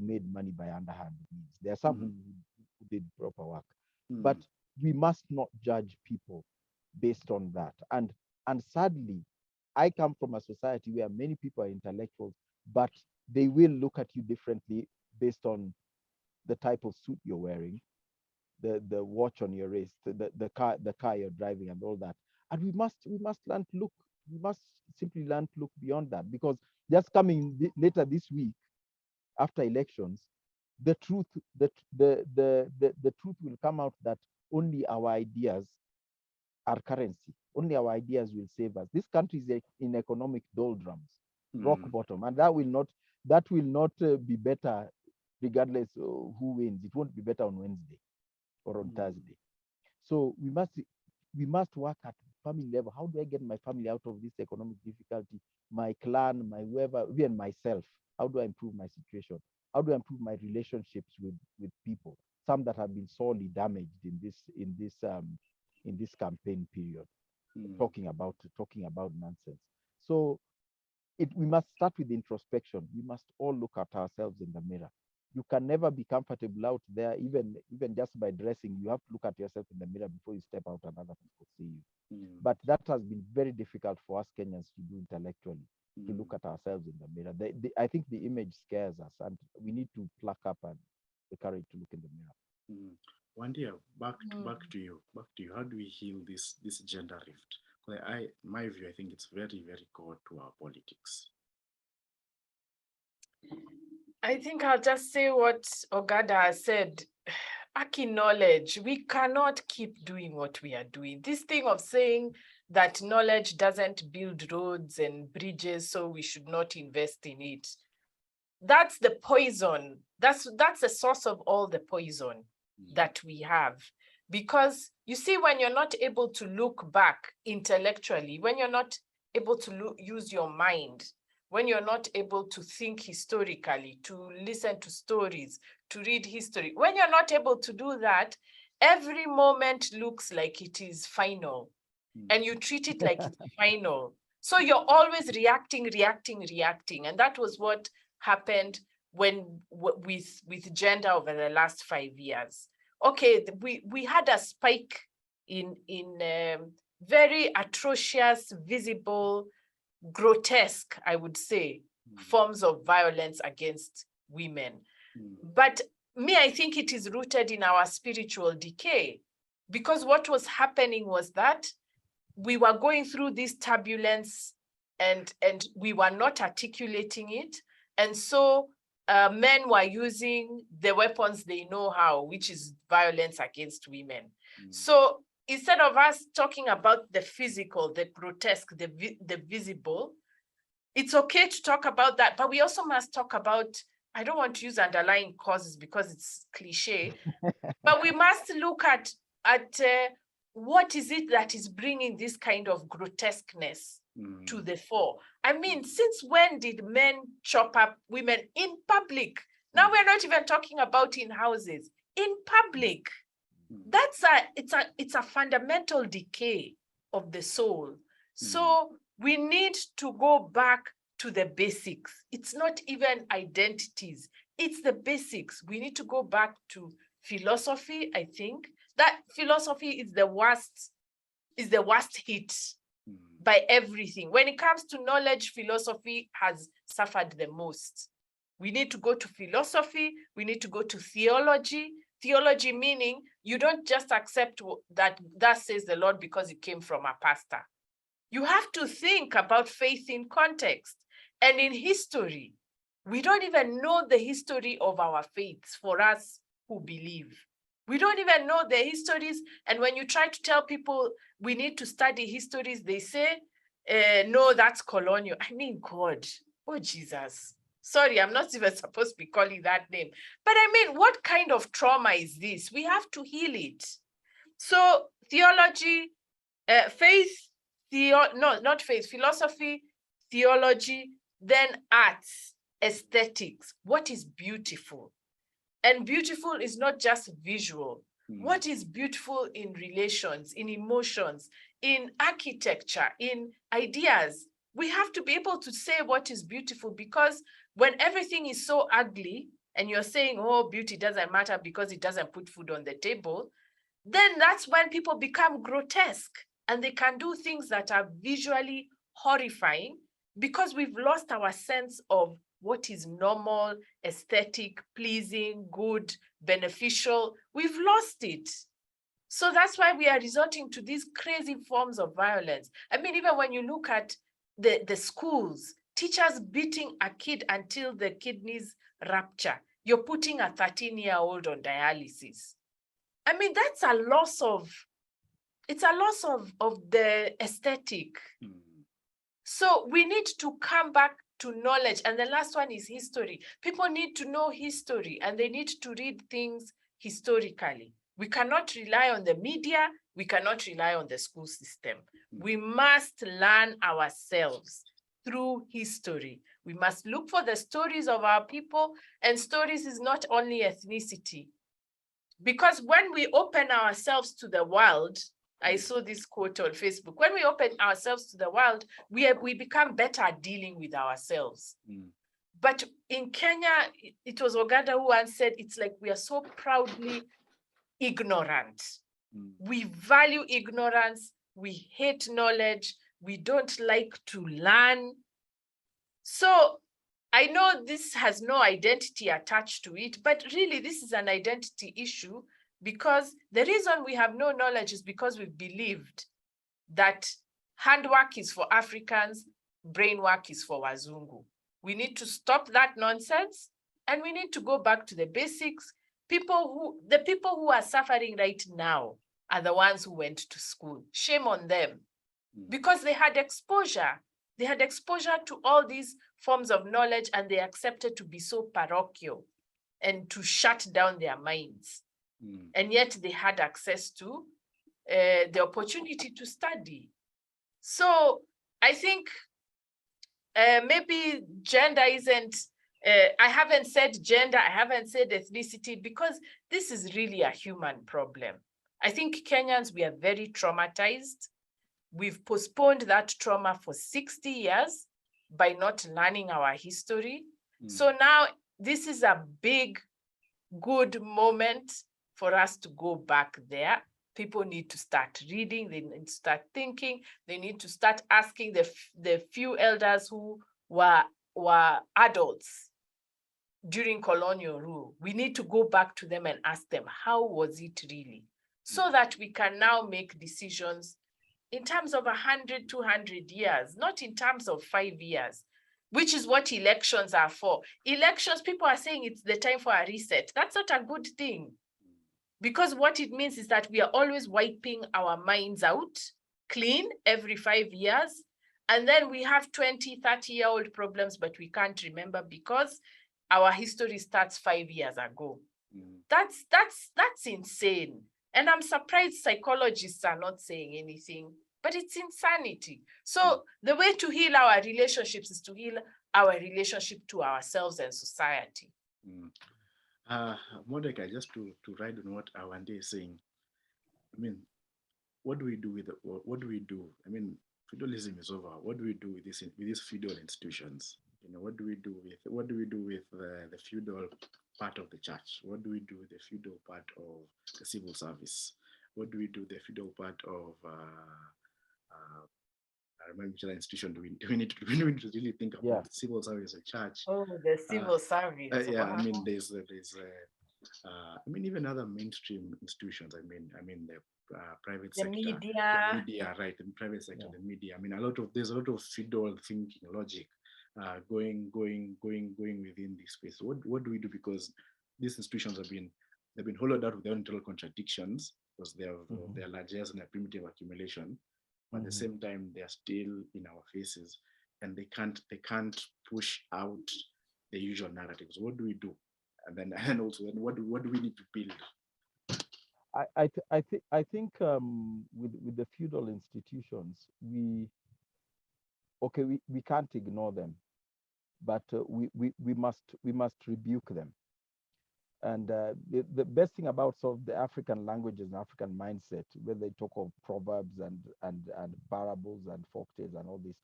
made money by underhand means. There are some who did proper work, but we must not judge people based on that. And sadly, I come from a society where many people are intellectuals, but they will look at you differently based on the type of suit you're wearing, the watch on your wrist, the car you're driving, and all that. And we must learn to look. We must simply learn to look beyond that, because just coming later this week, after elections, the truth the truth will come out that only our ideas are currency. Only our ideas will save us. This country is in economic doldrums, rock bottom, and that will not be better regardless of who wins. It won't be better on Wednesday or on Thursday. So we must work at family level. How do I get my family out of this economic difficulty? My clan, my whoever, even myself. How do I improve my situation? How do I improve my relationships with people? Some that have been sorely damaged in this campaign period, talking about nonsense. So we must start with introspection. We must all look at ourselves in the mirror. You can never be comfortable out there, even just by dressing. You have to look at yourself in the mirror before you step out and other people see you. But that has been very difficult for us Kenyans to do intellectually, to look at ourselves in the mirror. I think the image scares us, and we need to pluck up and the courage to look in the mirror. Wandia, back to you. How do we heal this gender rift? My view, I think it's very, very core to our politics. I think I'll just say what Ogada said. Acknowledge, we cannot keep doing what we are doing. This thing of saying that knowledge doesn't build roads and bridges, so we should not invest in it. That's the poison. That's the source of all the poison that we have. Because you see, when you're not able to look back intellectually, when you're not able to use your mind, when you're not able to think historically, to listen to stories, to read history, when you're not able to do that, every moment looks like it is final. And you treat it like it's final. So you're always reacting. And that was what happened with gender over the last 5 years. Okay, we had a spike in very atrocious, visible, grotesque, I would say, forms of violence against women. But I think it is rooted in our spiritual decay, because what was happening was that we were going through this turbulence and we were not articulating it. And so men were using the weapons they know how, which is violence against women. So instead of us talking about the physical, the grotesque, the visible, it's okay to talk about that, but we also must talk about, I don't want to use underlying causes because it's cliche, but we must look at what is it that is bringing this kind of grotesqueness to the fore. I mean, since when did men chop up women in public? Now we're not even talking about in houses, in public. It's a fundamental decay of the soul. So we need to go back to the basics. It's not even identities, it's the basics. We need to go back to philosophy. I think that philosophy is the worst hit by everything. When it comes to knowledge, philosophy has suffered the most. We need to go to philosophy, we need to go to theology. Theology meaning you don't just accept that says the Lord because it came from a pastor. You have to think about faith in context and in history. We don't even know the history of our faiths for us who believe. We don't even know the histories. And when you try to tell people we need to study histories, they say, no, that's colonial. I mean, God, oh Jesus. Sorry, I'm not even supposed to be calling that name. But I mean, what kind of trauma is this? We have to heal it. So theology, philosophy, theology, then arts, aesthetics. What is beautiful? And beautiful is not just visual. What is beautiful in relations, in emotions, in architecture, in ideas? We have to be able to say what is beautiful, because when everything is so ugly and you're saying, oh, beauty doesn't matter because it doesn't put food on the table, then that's when people become grotesque and they can do things that are visually horrifying because we've lost our sense of what is normal, aesthetic, pleasing, good, beneficial. We've lost it. So that's why we are resorting to these crazy forms of violence. I mean, even when you look at the schools, teachers beating a kid until the kidneys rupture, you're putting a 13-year-old on dialysis. I mean, that's a loss of, it's a loss of the aesthetic. So we need to come back to knowledge. And the last one is history. People need to know history and they need to read things historically. We cannot rely on the media. We cannot rely on the school system. We must learn ourselves through history. We must look for the stories of our people, and stories is not only ethnicity. Because when we open ourselves to the world, I saw this quote on Facebook, when we open ourselves to the world, we become better at dealing with ourselves. But in Kenya, it was Ogada who once said, it's like we are so proudly ignorant. We value ignorance, we hate knowledge, we don't like to learn. So I know this has no identity attached to it, but really this is an identity issue, because the reason we have no knowledge is because we've believed that handwork is for Africans, brain work is for Wazungu. We need to stop that nonsense and we need to go back to the basics. The people who are suffering right now are the ones who went to school. Shame on them, because they had exposure. They had exposure to all these forms of knowledge and they accepted to be so parochial and to shut down their minds. And yet they had access to the opportunity to study. So I think maybe gender isn't, I haven't said gender, I haven't said ethnicity, because this is really a human problem. I think Kenyans, we are very traumatized. We've postponed that trauma for 60 years by not learning our history. So now this is a big, good moment for us to go back there. People need to start reading, they need to start thinking, they need to start asking the few elders who were adults during colonial rule. We need to go back to them and ask them, how was it really? So that we can now make decisions in terms of 100, 200 years, not in terms of 5 years. which is what elections are for. Elections, people are saying it's the time for a reset. That's not a good thing. Because what it means is that we are always wiping our minds out clean every 5 years. And then we have 20, 30-year-old problems, but we can't remember because our history starts 5 years ago. That's insane. And I'm surprised psychologists are not saying anything, but it's insanity. So the way to heal our relationships is to heal our relationship to ourselves and society. Mordecai, just to ride on what Wandia is saying, I mean, what do we do with what do we do? I mean, feudalism is over. What do we do with these feudal institutions? You know, what do we do with the feudal part of the church? What do we do with the feudal part of the civil service? What do we do with the feudal part of I remember which other institution do we need to really think about civil service and church? Oh, the civil service. Yeah, wow. I mean, there's I mean, even other mainstream institutions. I mean, the private sector, the media, right? The private sector, the media. I mean, there's a lot of feudal thinking, logic, going within this space. What do we do? Because these institutions they've been hollowed out with their internal contradictions because they have their largesse and their primitive accumulation. But at the same time, they are still in our faces, and they can't push out the usual narratives. What do we do? And also, what do we need to build? I think with the feudal institutions, we can't ignore them, but we must rebuke them. And the best thing about sort of the African languages and African mindset, when they talk of proverbs and parables and folktales and all this,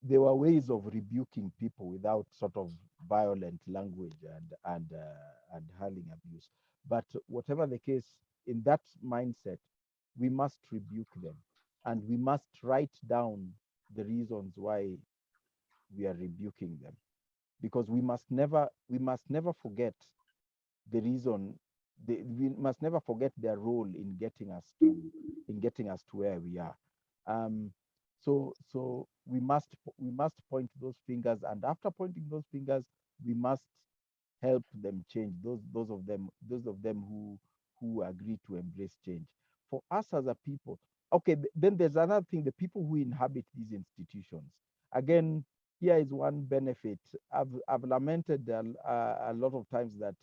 there were ways of rebuking people without sort of violent language and hurling abuse. But whatever the case, in that mindset, we must rebuke them, and we must write down the reasons why we are rebuking them, because we must never forget the reason. We must never forget their role in getting us to where we are. So we must point those fingers, and after pointing those fingers, we must help them change. Those of them who agree to embrace change. For us as a people, okay. Then there's another thing: the people who inhabit these institutions. Again, here is one benefit. I've lamented a lot of times that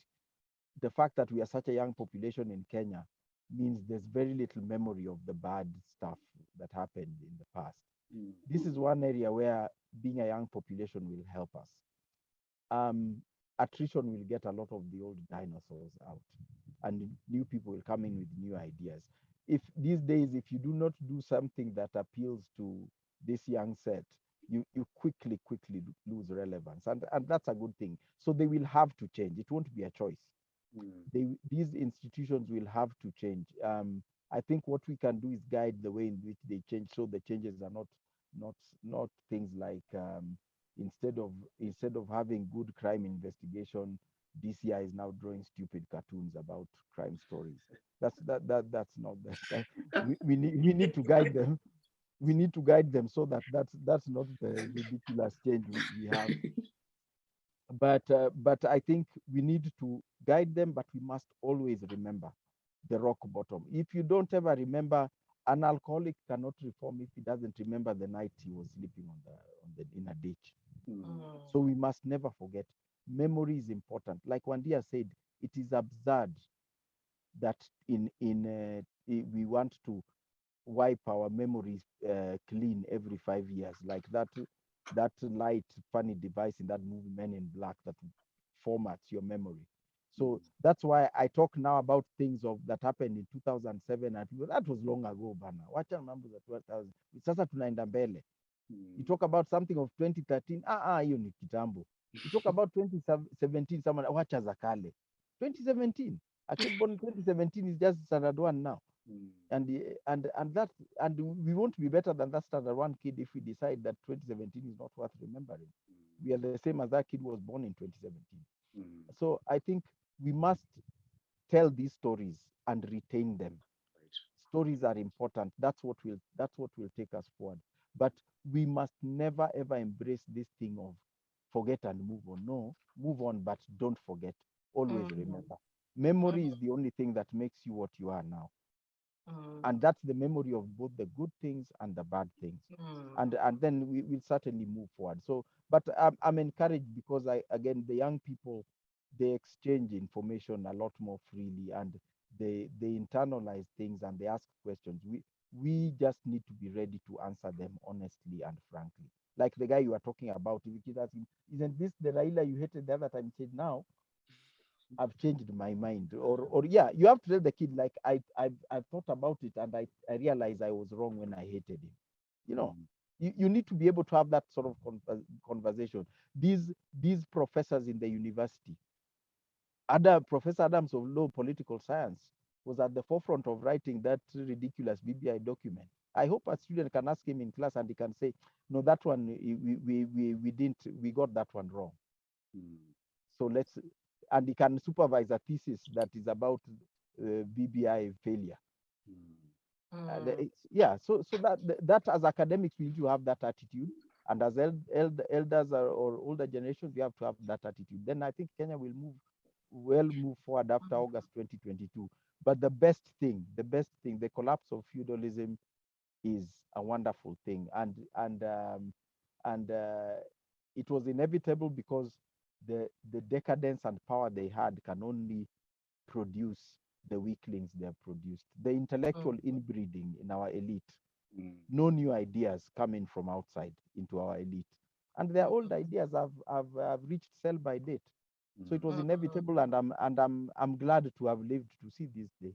the fact that we are such a young population in Kenya means there's very little memory of the bad stuff that happened in the past. This is one area where being a young population will help us. Attrition will get a lot of the old dinosaurs out, and new people will come in with new ideas. If these days, if you do not do something that appeals to this young set, you quickly lose relevance, and that's a good thing. So they will have to change. It won't be a choice. These institutions will have to change. I think what we can do is guide the way in which they change, so the changes are not things like instead of having good crime investigation, DCI is now drawing stupid cartoons about crime stories. That's not that. We need to guide them. We need to guide them so that that's not the ridiculous change we have. But I think we need to guide them, but we must always remember the rock bottom. If you don't ever remember, an alcoholic cannot reform if he doesn't remember the night he was sleeping in a ditch. So we must never forget. Memory is important. Like Wandia said, it is absurd that we want to wipe our memories clean every 5 years, like that light funny device in that movie Men in Black that formats your memory. So that's why I talk now about things that happened in 2007, and that was long ago bana. Wacha mambo za 2000. Sasa tunaenda mbele. You talk about something of 2013, hiyo ni kitambo. You talk about 2017, someone wacha za kale. 2017, a kid born in 2017 is just standard 1 now. And we won't be better than that standard 1 kid if we decide that 2017 is not worth remembering. We are the same as that kid was born in 2017. So I think we must tell these stories and retain them. Stories are important. That's what will take us forward. But we must never ever embrace this thing of forget and move on. No, move on, but don't forget. Always Mm. remember. Memory is the only thing that makes you what you are now. Mm. And that's the memory of both the good things and the bad things. Mm. And then we will certainly move forward. So, but I'm encouraged because again, the young people, they exchange information a lot more freely, and they internalize things and they ask questions. We just need to be ready to answer them honestly and frankly. Like the guy you were talking about, if you ask him, isn't this the Raila you hated the other time? He said, now I've changed my mind. Or yeah, you have to tell the kid, like, I've thought about it and I realized I was wrong when I hated him. You know, you need to be able to have that sort of conversation. These professors in the university, Professor Adams of Law Political Science was at the forefront of writing that ridiculous BBI document. I hope a student can ask him in class and he can say, no, that one, we got that one wrong. So and he can supervise a thesis that is about BBI failure. Yeah, so that as academics, we need to have that attitude. And as elders or older generations, we have to have that attitude. Then I think Kenya will move forward after August 2022. But the best thing, the collapse of feudalism is a wonderful thing. And it was inevitable because the decadence and power they had can only produce the weaklings they have produced. The intellectual inbreeding in our elite, no new ideas coming from outside into our elite. And their old ideas have reached sell by date. So it was inevitable, and I'm glad to have lived to see this day.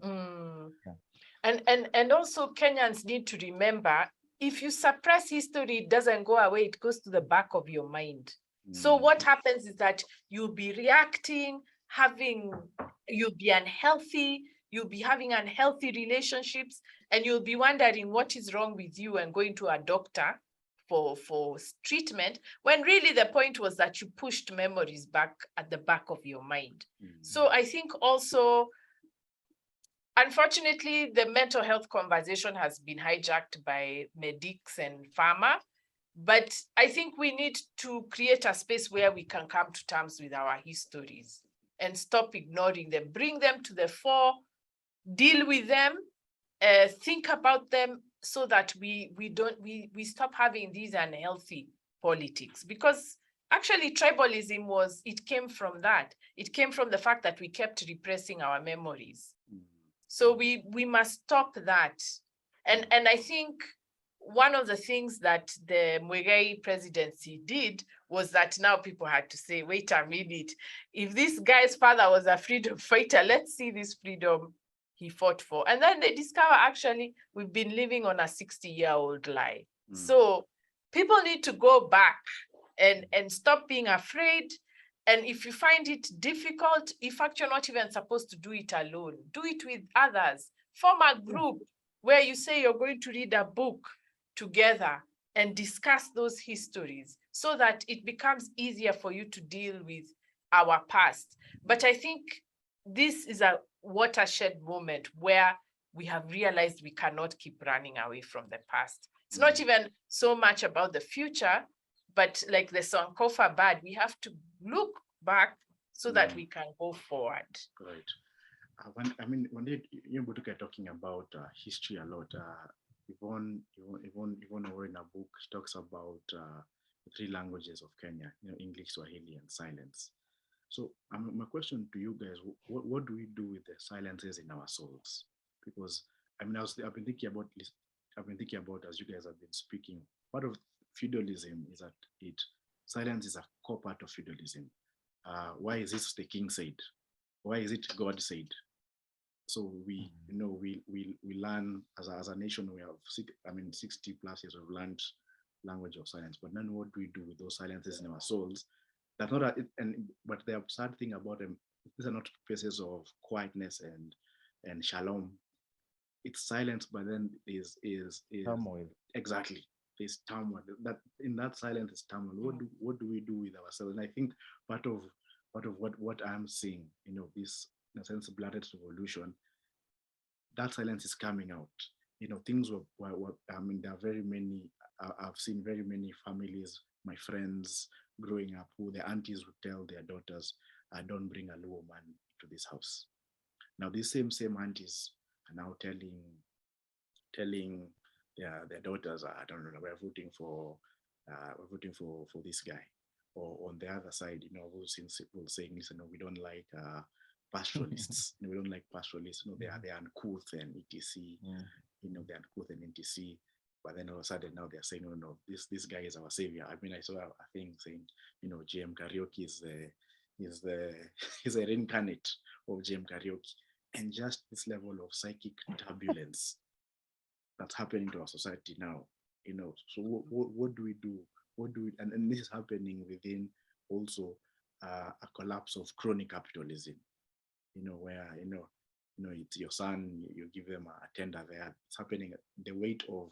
Yeah. And also Kenyans need to remember, if you suppress history, it doesn't go away, it goes to the back of your mind. So what happens is that you'll be reacting, you'll be unhealthy, you'll be having unhealthy relationships, and you'll be wondering what is wrong with you and going to a doctor for treatment, when really the point was that you pushed memories back at the back of your mind. So I think also, unfortunately, the mental health conversation has been hijacked by medics and pharma. But I think we need to create a space where we can come to terms with our histories and stop ignoring them, bring them to the fore, deal with them, think about them, so that we stop having these unhealthy politics. Because actually tribalism came from that. It came from the fact that we kept repressing our memories. So we must stop that. And I think one of the things that the Mordecai presidency did was that now people had to say, wait a minute, if this guy's father was a freedom fighter, let's see this freedom he fought for. And then they discover, actually, we've been living on a 60-year-old lie. So people need to go back and stop being afraid. And if you find it difficult, in fact, you're not even supposed to do it alone. Do it with others. Form a group where you say you're going to read a book together and discuss those histories, so that it becomes easier for you to deal with our past. But I think this is a watershed moment where we have realized we cannot keep running away from the past. It's not even so much about the future, but like the Sankofa bird, we have to look back so that we can go forward. Right. When you are talking about history a lot, Yvonne in a book, she talks about the three languages of Kenya, English, Swahili, and silence. So my question to you guys, what do we do with the silences in our souls? Because I've been thinking about, as you guys have been speaking, part of feudalism is that silence is a core part of feudalism. Why is this the king said? Why is it God said? So we learn as a nation, we have 60 plus years of learned language of silence. But then what do we do with those silences in our souls? That's not but the absurd thing about them, these are not places of quietness and shalom. It's silence, but then is turmoil. Exactly. There's turmoil. That in that silence is turmoil. What do we do with ourselves? And I think part of what I'm seeing, this in a sense blooded revolution, that silence is coming out. Things were there are very many. I've seen very many families, my friends, growing up, who the aunties would tell their daughters, don't bring a Luo man to this house. Now, these same aunties are now telling their daughters, I don't know, we're voting for this guy. Or on the other side, we'll saying, listen, no, we don't like pastoralists. We don't like pastoralists. They are uncouth and etc. They're uncouth and etc. But then all of a sudden now they're saying, no, this guy is our savior. I mean, I saw a thing saying, JM Karaoke is he's a reincarnate of JM Karaoke. And just this level of psychic turbulence that's happening to our society now, so what do we do? And this is happening within also a collapse of crony capitalism, where, it's your son, you give them a tender there. It's happening. The weight of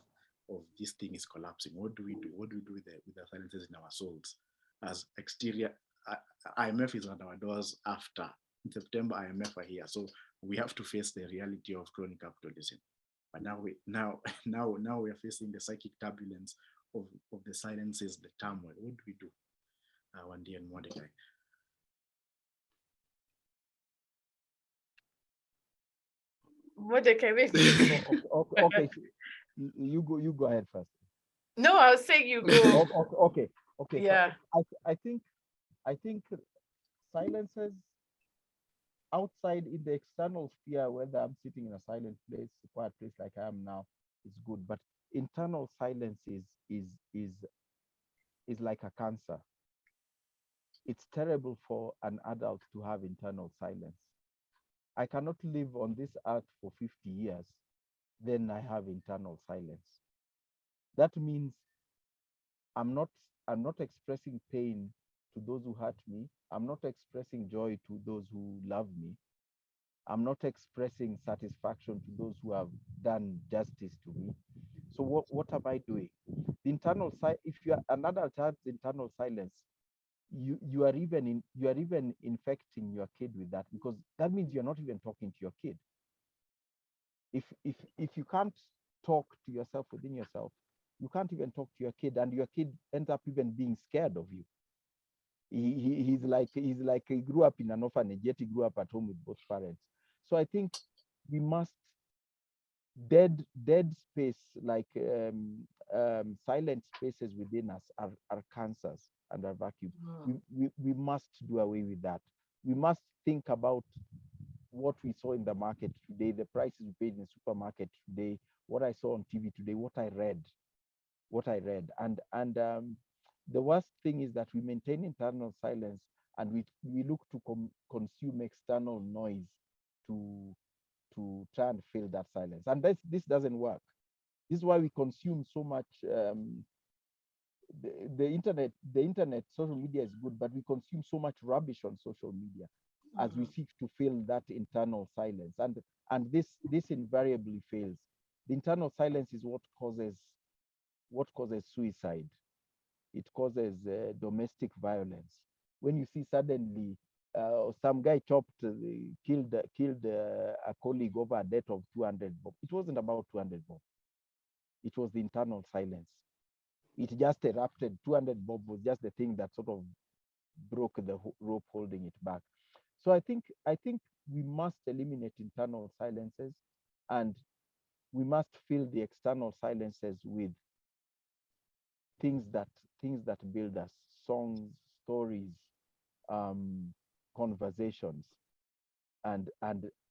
this thing is collapsing. What do we do? What do we do with the silences in our souls? As exterior, IMF is on our doors after. In September, IMF are here. So we have to face the reality of crony capitalism. But now we are facing the psychic turbulence of the silences, the turmoil. What do we do? Wandia and Mordecai. Mordecai, wait. Okay. You go ahead first. No, I'll say you go. Okay. Yeah. So I think silences outside in the external sphere, whether I'm sitting in a silent place, a quiet place like I am now, is good. But internal silence is like a cancer. It's terrible for an adult to have internal silence. I cannot live on this earth for 50 years, then I have internal silence. That means I'm not expressing pain to those who hurt me. I'm not expressing joy to those who love me. I'm not expressing satisfaction to those who have done justice to me. So what am I doing? The internal side, if you are an adult has internal silence, you are even infecting your kid with that, because that means you're not even talking to your kid. If you can't talk to yourself within yourself, you can't even talk to your kid, and your kid ends up even being scared of you. He's like he grew up in an orphanage, yet he grew up at home with both parents. So I think we must dead space, like silent spaces within us are cancers and are vacuum. We must do away with that. We must think about what we saw in the market today, the prices we paid in the supermarket today, what I saw on TV today, what I read. And the worst thing is that we maintain internal silence, and we look to consume external noise to try and fill that silence. And this doesn't work. This is why we consume so much. The internet, social media is good, but we consume so much rubbish on social media as we seek to fill that internal silence. And this invariably fails. The internal silence is what causes suicide. It causes domestic violence. When you see suddenly some guy killed a colleague over a debt of 200 bob. It wasn't about 200 bob. It was the internal silence. It just erupted. 200 bob was just the thing that sort of broke the rope holding it back. So I think we must eliminate internal silences, and we must fill the external silences with things that build us: songs, stories, conversations, and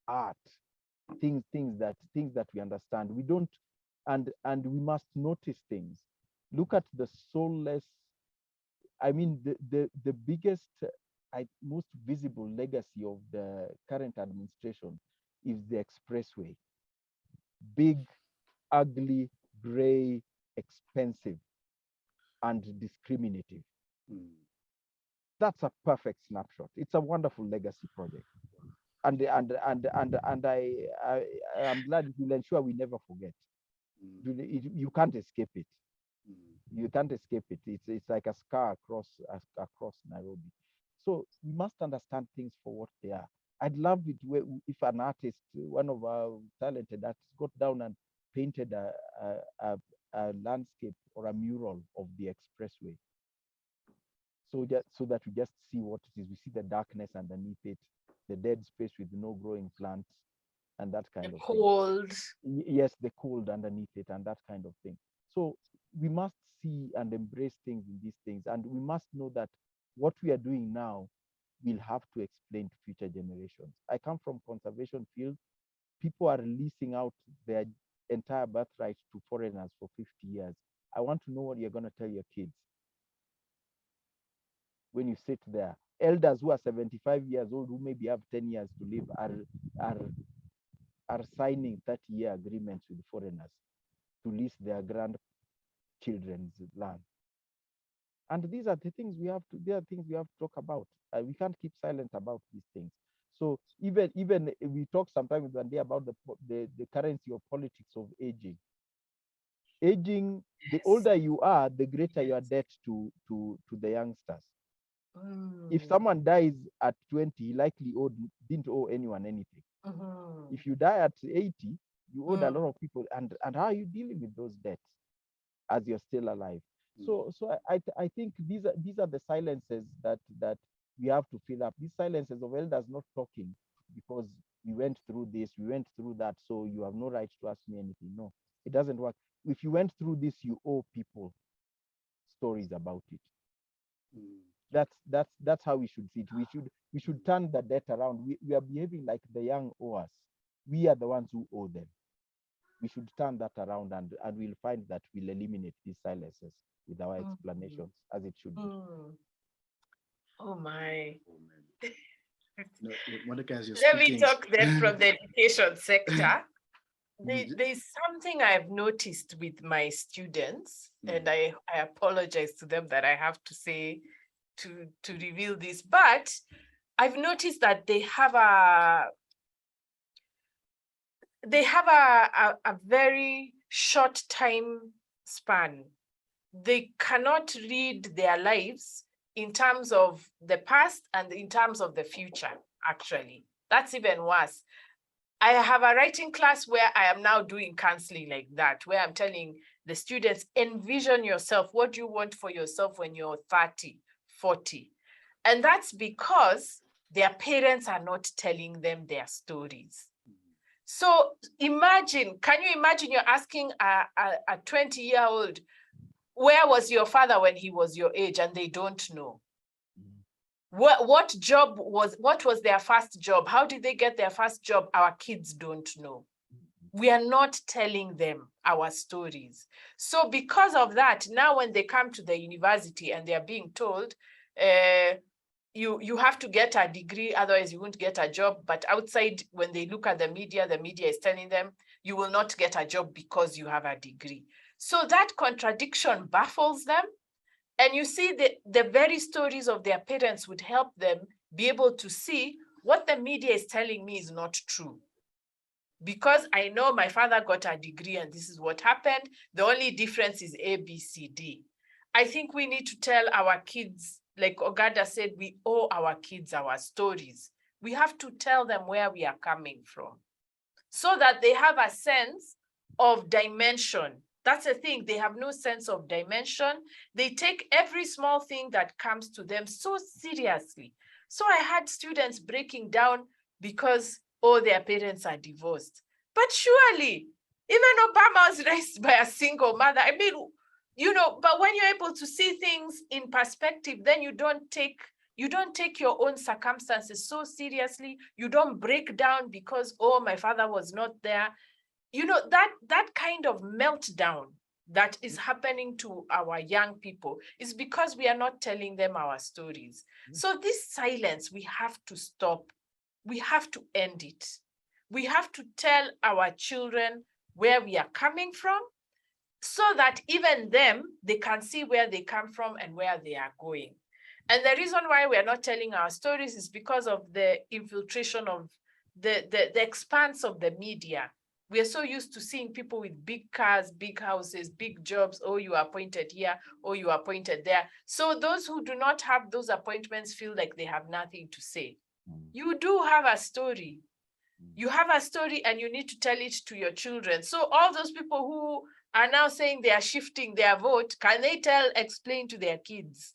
art, things that we understand. We don't, and we must notice things. Look at the soulless. I mean, the biggest, most visible legacy of the current administration is the expressway. Big, ugly, gray, expensive, and discriminative. That's a perfect snapshot. It's a wonderful legacy project, and I am glad it will ensure we never forget. You can't escape it. You can't escape it. It's like a scar across Nairobi. So we must understand things for what they are. I'd love it if an artist, one of our talented artists, got down and painted a landscape or a mural of the expressway. So that we just see what it is. We see the darkness underneath it, the dead space with no growing plants, and that kind of cold. thing. Yes, the cold underneath it, and that kind of thing. So we must see and embrace things in these things, and we must know that what we are doing now will have to explain to future generations. I come from conservation field. People are leasing out their entire birthright to foreigners for 50 years. I want to know what you're going to tell your kids when you sit there. Elders who are 75 years old, who maybe have 10 years to live, are signing 30-year agreements with foreigners to lease their grandchildren's land. And these are the things we have to talk about. We can't keep silent about these things. So even we talk sometimes one day about the currency of politics of aging. Aging, the older you are, the greater your debt to the youngsters. If someone dies at 20, he likely didn't owe anyone anything. If you die at 80, you owed a lot of people. And how are you dealing with those debts as you're still alive? So I think these are the silences that we have to fill up. These silences of elders not talking because we went through this, we went through that, so you have no right to ask me anything. No, it doesn't work. If you went through this, you owe people stories about it. That's how we should see it. We should turn the debt around. We are behaving like the young owe us. We are the ones who owe them. We should turn that around, and we'll find that we'll eliminate these silences with our explanations as it should be. Oh my. Mordecai, as you're Let speaking, me talk then from the education sector. There's something I've noticed with my students, and I apologize to them that I have to say to reveal this, but I've noticed that they have a very short time span. They cannot read their lives in terms of the past and in terms of the future, actually. That's even worse. I have a writing class where I am now doing counseling like that, where I'm telling the students, envision yourself. What do you want for yourself when you're 30, 40? And that's because their parents are not telling them their stories. So can you imagine you're asking a 20-year-old, where was your father when he was your age? And they don't know. What was their first job? How did they get their first job? Our kids don't know. We are not telling them our stories. So because of that, now when they come to the university and they are being told, you have to get a degree, otherwise you won't get a job. But outside, when they look at the media is telling them, you will not get a job because you have a degree. So that contradiction baffles them. And you see the very stories of their parents would help them be able to see what the media is telling me is not true. Because I know my father got a degree and this is what happened. The only difference is A, B, C, D. I think we need to tell our kids, like Ogada said, we owe our kids our stories. We have to tell them where we are coming from so that they have a sense of dimension. That's the thing, they have no sense of dimension. They take every small thing that comes to them so seriously. So I had students breaking down because, their parents are divorced. But surely, even Obama was raised by a single mother. I mean, but when you're able to see things in perspective, then you don't take your own circumstances so seriously. You don't break down because, my father was not there. That kind of meltdown that is happening to our young people is because we are not telling them our stories. So this silence, we have to stop. We have to end it. We have to tell our children where we are coming from so that even them, they can see where they come from and where they are going. And the reason why we are not telling our stories is because of the infiltration of the expanse of the media. We are so used to seeing people with big cars, big houses, big jobs. You are appointed here, you are appointed there. So those who do not have those appointments feel like they have nothing to say. You do have a story. You have a story and you need to tell it to your children. So all those people who are now saying they are shifting their vote, can they explain to their kids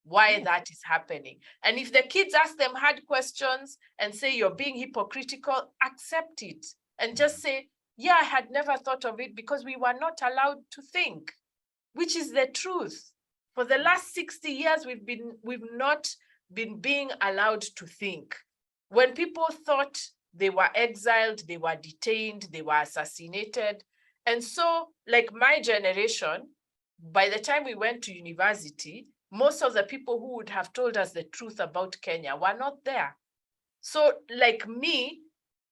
why that is happening. And if the kids ask them hard questions and say you're being hypocritical, accept it and just say, yeah, I had never thought of it because we were not allowed to think, which is the truth. For the last 60 years, we've not been being allowed to think. When people thought they were exiled, they were detained, they were assassinated. And so, like my generation, by the time we went to university, most of the people who would have told us the truth about Kenya were not there. So like me,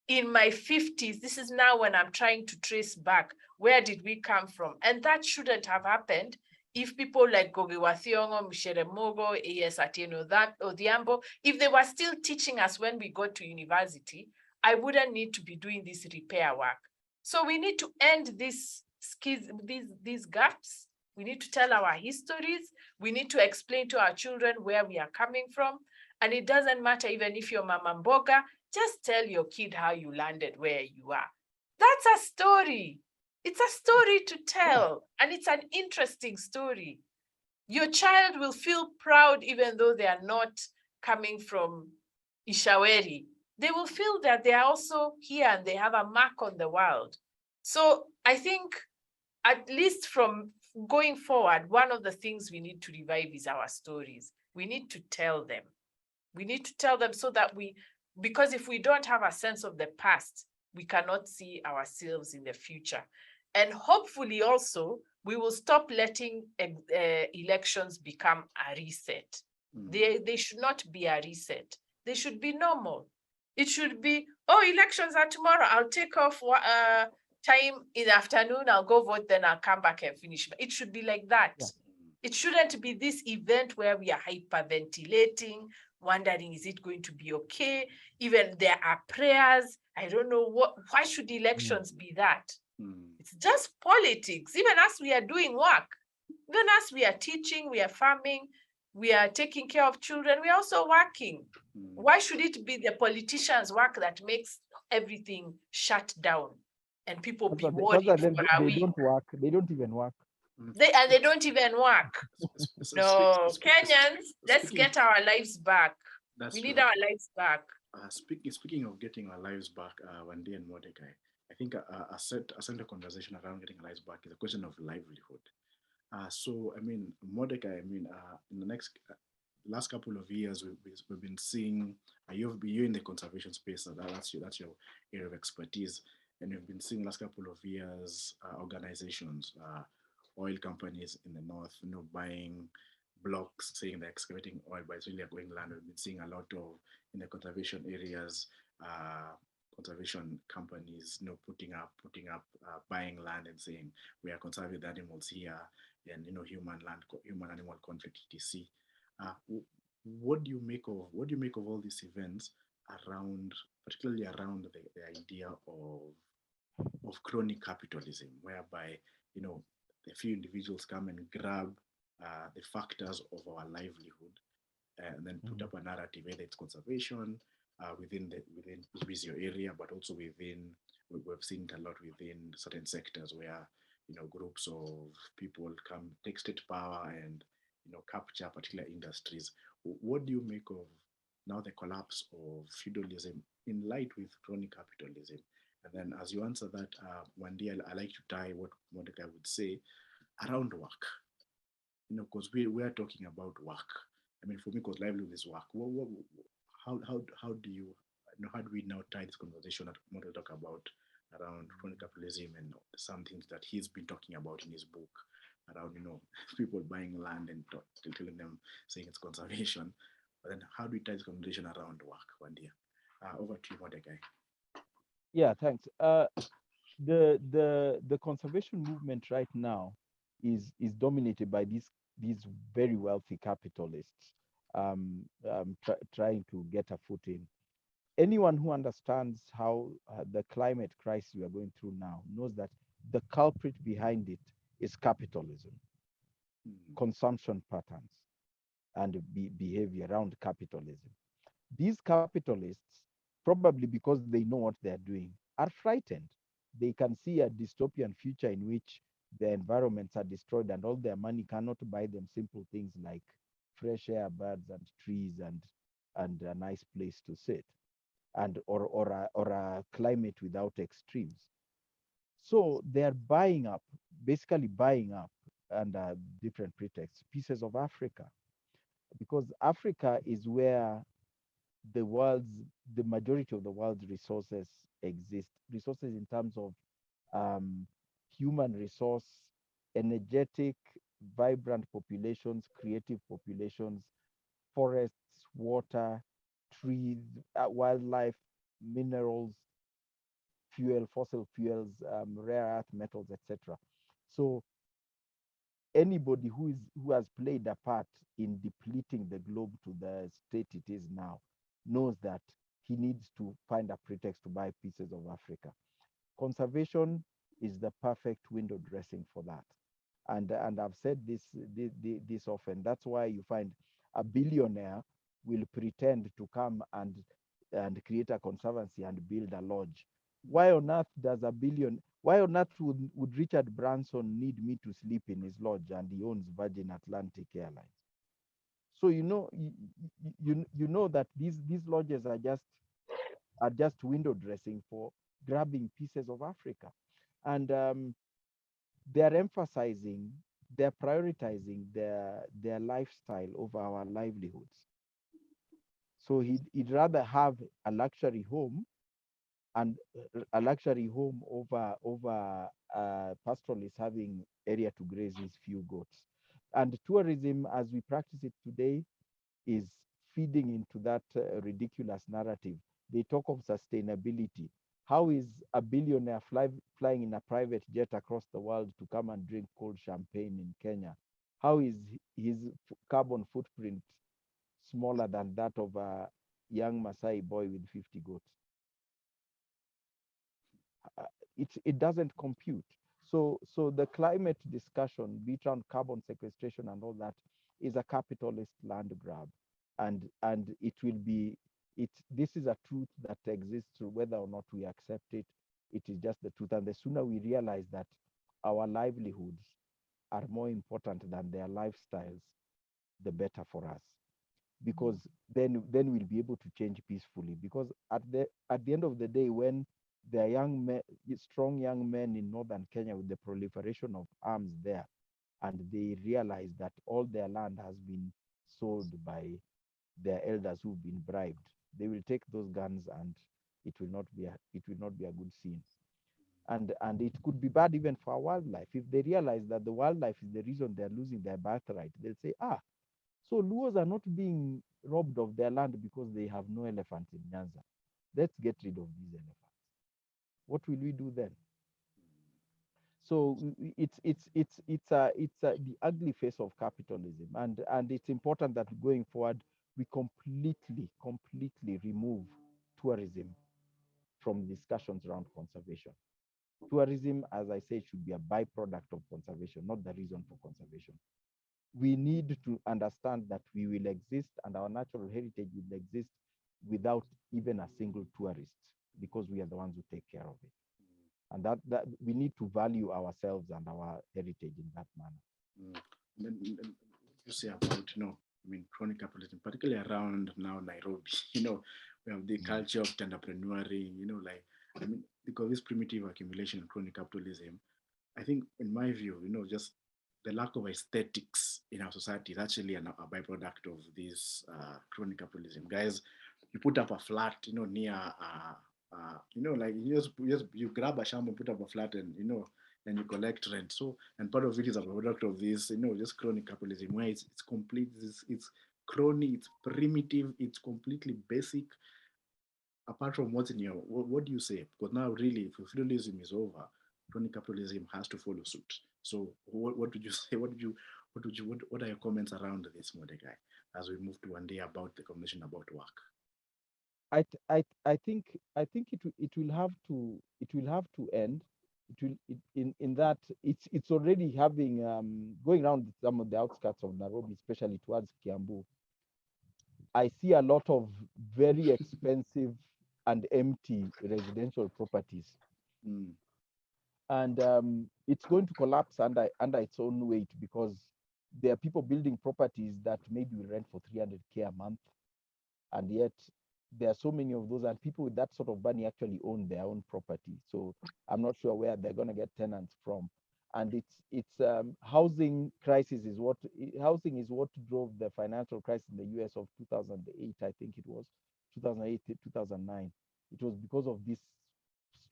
in my 50s, this is now when I'm trying to trace back, where did we come from? And that shouldn't have happened if people like Gogi wa Thiong'o, Michere Mogo, A.S. Atieno Odhiambo, if they were still teaching us when we got to university, I wouldn't need to be doing this repair work. So we need to end these gaps. We need to tell our histories. We need to explain to our children where we are coming from. And it doesn't matter even if you're Mama Mboga, just tell your kid how you landed where you are. That's a story. It's a story to tell, and it's an interesting story. Your child will feel proud even though they are not coming from Ishaweri. They will feel that they are also here and they have a mark on the world. So I think, at least from going forward, one of the things we need to revive is our stories. We need to tell them. We need to tell them so that because if we don't have a sense of the past, we cannot see ourselves in the future. And hopefully also, we will stop letting elections become a reset. They should not be a reset. They should be normal. It should be, oh, elections are tomorrow. I'll take off time in the afternoon. I'll go vote, then I'll come back and finish. It should be like that. Yeah. It shouldn't be this event where we are hyperventilating, wondering, is it going to be okay? Even there are prayers. I don't know why should elections be that? It's just politics. Even as we are doing work, even as we are teaching, we are farming, we are taking care of children, we are also working. Why should it be the politicians' work that makes everything shut down and people be worried for a week? They don't work. They don't even work. They don't even work. No, Kenyans, let's get our lives back. We need our lives back. Speaking of getting our lives back, Wandia and Mordecai, I think a central conversation around getting our lives back is a question of livelihood. So, I mean, Mordecai, in the last couple of years, we've been seeing, you're in the conservation space, so that's your area of expertise. And we've been seeing last couple of years, organizations, oil companies in the north, buying blocks saying they're excavating oil, but it's really going land. We've been seeing a lot of, in the conservation areas, conservation companies, putting up, buying land and saying we are conserving the animals here, and human animal conflict, etc. What do you make of all these events around, particularly around the idea of crony capitalism, whereby a few individuals come and grab the factors of our livelihood and then put up a narrative, whether it's conservation within your area, but also we've seen it a lot within certain sectors where groups of people take state power and capture particular industries. What do you make of now the collapse of feudalism in light with crony capitalism? And then as you answer that, one day I like to tie what Mordecai would say around work. Because we are talking about work. I mean, for me, because livelihood is work. How do you, how do we now tie this conversation that Mordecai talk about around crony capitalism and some things that he's been talking about in his book around, people buying land and telling them, saying it's conservation. But then how do we tie this conversation around work, Wandia? Over to you, Mordecai. Yeah, thanks. The conservation movement right now is dominated by these very wealthy capitalists trying to get a foot in. Anyone who understands how the climate crisis we are going through now knows that the culprit behind it is capitalism, consumption patterns, and behavior around capitalism. These capitalists, probably because they know what they're doing, are frightened. They can see a dystopian future in which their environments are destroyed and all their money cannot buy them simple things like fresh air, birds and trees, and a nice place to sit, and or a climate without extremes. So they are buying up, basically buying up under different pretexts, pieces of Africa, because Africa is where the world's the majority of the world's resources exist. Resources in terms of human resource, energetic, vibrant populations, creative populations, forests, water, trees, wildlife, minerals, fuel, fossil fuels, rare earth metals, etc. So anybody who has played a part in depleting the globe to the state it is now knows that he needs to find a pretext to buy pieces of Africa. Conservation is the perfect window dressing for that. And I've said this often. That's why you find a billionaire will pretend to come and create a conservancy and build a lodge. Why on earth why on earth would Richard Branson need me to sleep in his lodge, and he owns Virgin Atlantic Airlines? So you know that these lodges are just window dressing for grabbing pieces of Africa. And they're prioritizing their lifestyle over our livelihoods. So he'd rather have a luxury home and a luxury home over pastoralists having area to graze his few goats. And tourism, as we practice it today, is feeding into that ridiculous narrative. They talk of sustainability. How is a billionaire flying in a private jet across the world to come and drink cold champagne in Kenya? How is his carbon footprint smaller than that of a young Maasai boy with 50 goats? It doesn't compute. So the climate discussion, be it around carbon sequestration and all that, is a capitalist land grab, and it will be this is a truth that exists whether or not we accept it. It is just the truth, and the sooner we realize that our livelihoods are more important than their lifestyles, the better for us, because then we'll be able to change peacefully. Because at the end of the day, when there are strong young men in northern Kenya with the proliferation of arms there, and they realize that all their land has been sold by their elders who've been bribed, they will take those guns, and it will not be a good scene. And it could be bad even for our wildlife. If they realize that the wildlife is the reason they're losing their birthright, they'll say, so Luos are not being robbed of their land because they have no elephants in Nyanza. Let's get rid of these elephants. What will we do then? So it's the ugly face of capitalism, and it's important that going forward we completely remove tourism from discussions around conservation. Tourism, as I say, should be a byproduct of conservation, not the reason for conservation. We need to understand that we will exist and our natural heritage will exist without even a single tourist, because we are the ones who take care of it. And that we need to value ourselves and our heritage in that manner. You say about, crony capitalism, particularly around now Nairobi, we have the culture of entrepreneuring, because this primitive accumulation and crony capitalism, I think in my view, just the lack of aesthetics in our society is actually a byproduct of this crony capitalism. Guys, you put up a flat, near you grab a shamba, put up a flat, and and you collect rent. So, and part of it is a product of this, just crony capitalism, where it's complete, it's crony, it's primitive, it's completely basic. Apart from what's in your, what do you say? Because now, really, if feudalism is over, crony capitalism has to follow suit. So, what would you say? What are your comments around this, Mordecai, as we move to Wandia about the conversation about work? I think it will have to end. In that it's already having going around some of the outskirts of Nairobi, especially towards Kiambu. I see a lot of very expensive and empty residential properties, and it's going to collapse under its own weight, because there are people building properties that maybe will rent for 300K a month, and yet there are so many of those, and people with that sort of money actually own their own property. So I'm not sure where they're going to get tenants from. And it's housing crisis is what drove the financial crisis in the US of 2008. I think it was 2008 to 2009. It was because of this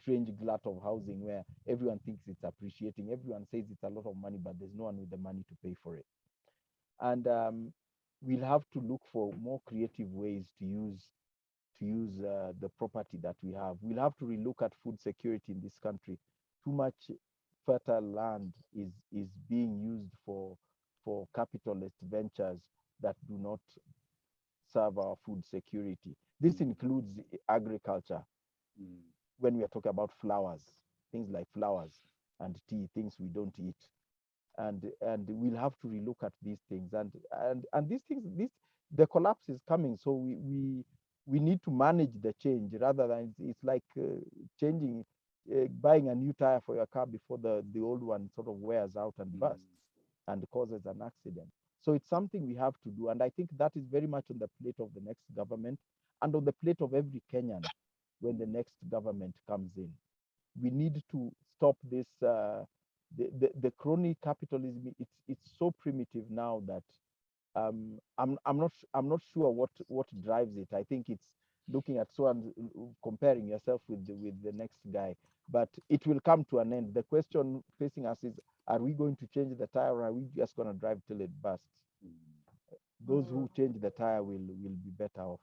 strange glut of housing where everyone thinks it's appreciating. Everyone says it's a lot of money, but there's no one with the money to pay for it. And we'll have to look for more creative ways to use the property that we have. We'll have to relook at food security in this country. Too much fertile land is being used for capitalist ventures that do not serve our food security. This includes agriculture. When we are talking about flowers, things like flowers and tea, things we don't eat. And we'll have to relook at these things. And these things, the collapse is coming. So we need to manage the change rather than it's like changing, buying a new tire for your car before the old one sort of wears out and bursts and causes an accident. So it's something we have to do. And I think that is very much on the plate of the next government and on the plate of every Kenyan when the next government comes in. We need to stop this, the crony capitalism. It's so primitive now that I'm not sure what drives it. I think it's looking at comparing yourself with the next guy, but it will come to an end. The question facing us is, are we going to change the tire, or are we just going to drive till it bursts? Those who change the tire will be better off.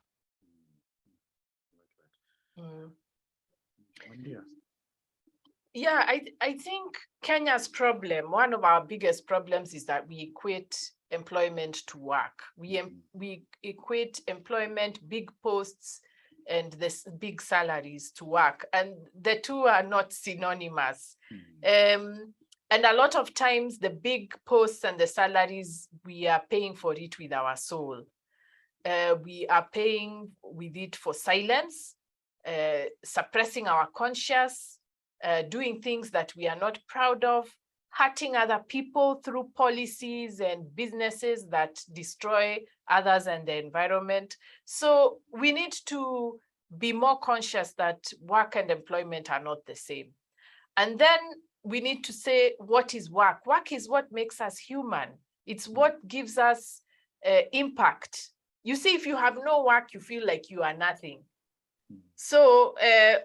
Yeah, I think Kenya's problem, one of our biggest problems, is that we equate employment to work. We equate employment, big posts, and this big salaries to work, and the two are not synonymous. And a lot of times the big posts and the salaries, we are paying for it with our soul. We are paying with it for silence, suppressing our conscience, doing things that we are not proud of, hurting other people through policies and businesses that destroy others and the environment. So we need to be more conscious that work and employment are not the same. And then we need to say, what is work? Work is what makes us human. It's what gives us impact. You see, if you have no work, you feel like you are nothing. So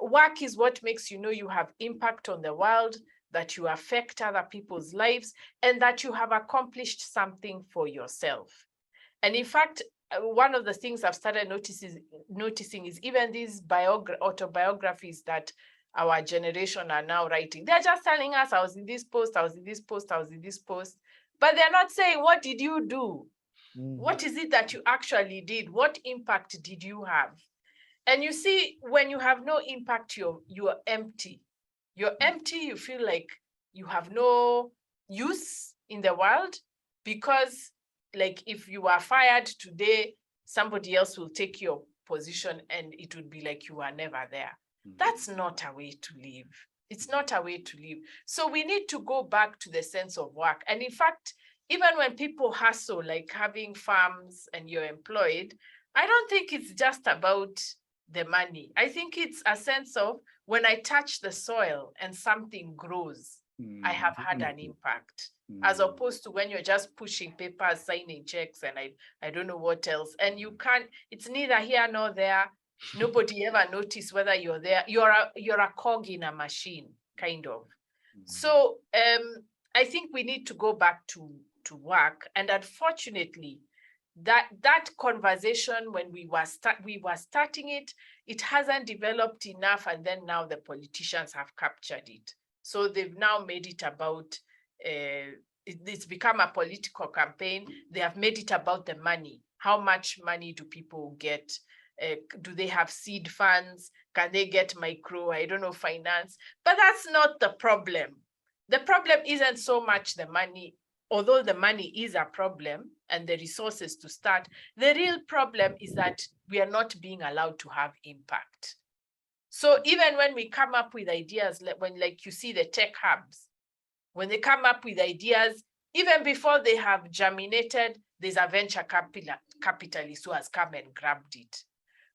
work is what makes you know you have impact on the world, that you affect other people's lives, and that you have accomplished something for yourself. And in fact, one of the things I've started noticing is even these autobiographies that our generation are now writing. They're just telling us, I was in this post, I was in this post, I was in this post, but they're not saying, what did you do? What is it that you actually did? What impact did you have? And you see, when you have no impact, you're empty. You're empty, you feel like you have no use in the world, because like if you are fired today, somebody else will take your position and it would be like you are never there. That's not a way to live. It's not a way to live. So we need to go back to the sense of work. And in fact, even when people hustle, like having farms and you're employed, I don't think it's just about the money. I think it's a sense of when I touch the soil and something grows, I have had an impact, as opposed to when you're just pushing papers, signing checks, and I don't know what else. And you can't, it's neither here nor there. Nobody ever noticed whether you're there. You're a cog in a machine, kind of. So I think we need to go back to work. And unfortunately, that conversation, when we were starting it, it hasn't developed enough, and then now the politicians have captured it. So they've now made it about, it's become a political campaign. They have made it about the money. How much money do people get? Do they have seed funds? Can they get micro, finance? But that's not the problem. The problem isn't so much the money, although the money is a problem and the resources to start. The real problem is that we are not being allowed to have impact. So even when we come up with ideas, when like you see the tech hubs, when they come up with ideas, even before they have germinated, there's a venture capitalist who has come and grabbed it.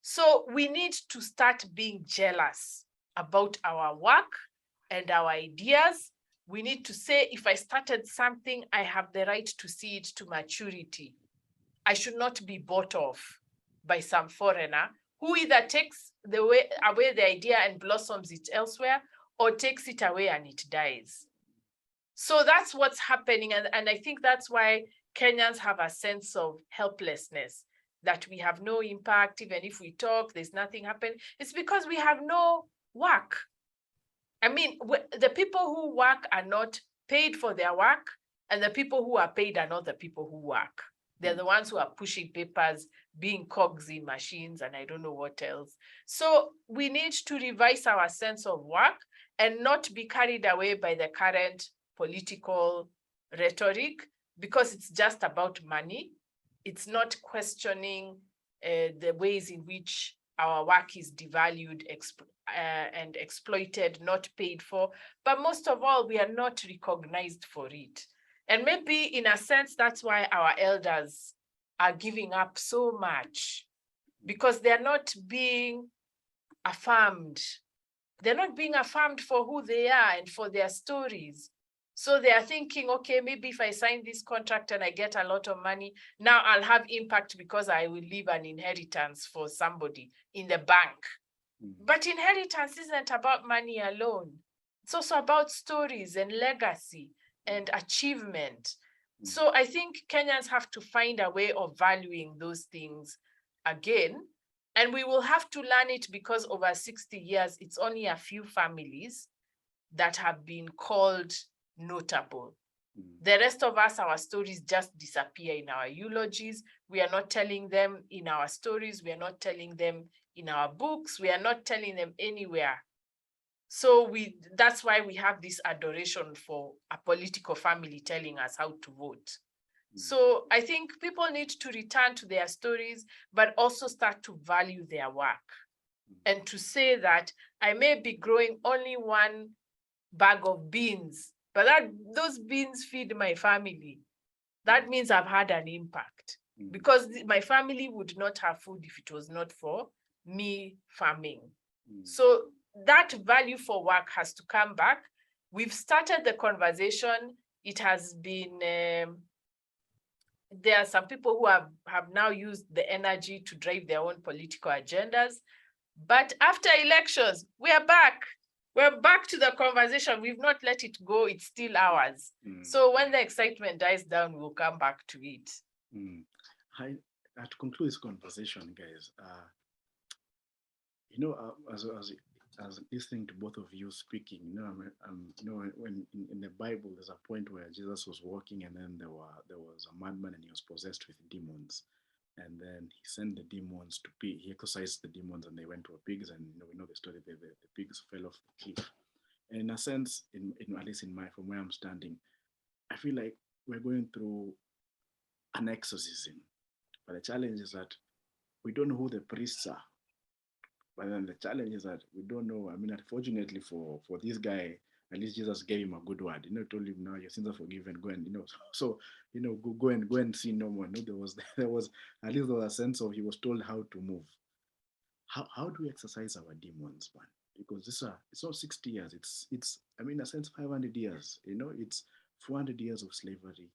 So we need to start being jealous about our work and our ideas. We need to say, if I started something, I have the right to see it to maturity. I should not be bought off by some foreigner who either takes away the idea and blossoms it elsewhere, or takes it away and it dies. So that's what's happening. And I think that's why Kenyans have a sense of helplessness, that we have no impact. Even if we talk, there's nothing happening. It's because we have no work. I mean, the people who work are not paid for their work, and the people who are paid are not the people who work. They're the ones who are pushing papers, being cogs in machines, and I don't know what else. So we need to revise our sense of work and not be carried away by the current political rhetoric, because it's just about money. It's not questioning the ways in which our work is devalued and exploited, not paid for. But most of all, we are not recognized for it. And maybe in a sense, that's why our elders are giving up so much, because they're not being affirmed. They're not being affirmed for who they are and for their stories. So they are thinking, okay, maybe if I sign this contract and I get a lot of money, now I'll have impact because I will leave an inheritance for somebody in the bank. But inheritance isn't about money alone. It's also about stories and legacy and achievement. So I think Kenyans have to find a way of valuing those things again. And we will have to learn it, because over 60 years, it's only a few families that have been called notable. The rest of us, our stories just disappear in our eulogies. We are not telling them in our stories. We are not telling them in our books. We are not telling them anywhere. So that's why we have this adoration for a political family telling us how to vote. So I think people need to return to their stories, but also start to value their work, and to say that I may be growing only one bag of beans, but those beans feed my family. That means I've had an impact, because my family would not have food if it was not for me farming. So that value for work has to come back. We've started the conversation. It has been, there are some people who have now used the energy to drive their own political agendas. But after elections, we are back. We're back to the conversation. We've not let it go. It's still ours. So when the excitement dies down, we'll come back to it. To conclude this conversation, guys, as listening to both of you speaking, when in the Bible, there's a point where Jesus was walking, and then there was a madman, and he was possessed with demons. And then he sent the demons to pig. He exorcised the demons, and they went to pigs. And we know the story. The pigs fell off the cliff. And in a sense, at least from where I'm standing, I feel like we're going through an exorcism. But the challenge is that we don't know who the priests are. But then the challenge is that we don't know. I mean, unfortunately for this guy, at least Jesus gave him a good word. Told him, now your sins are forgiven. Go and go and sin no more. There was at least there was a sense of, he was told how to move. How do we exercise our demons, man? Because it's not 60 years. It's I mean, in a sense, 500 years. It's 400 years of slavery,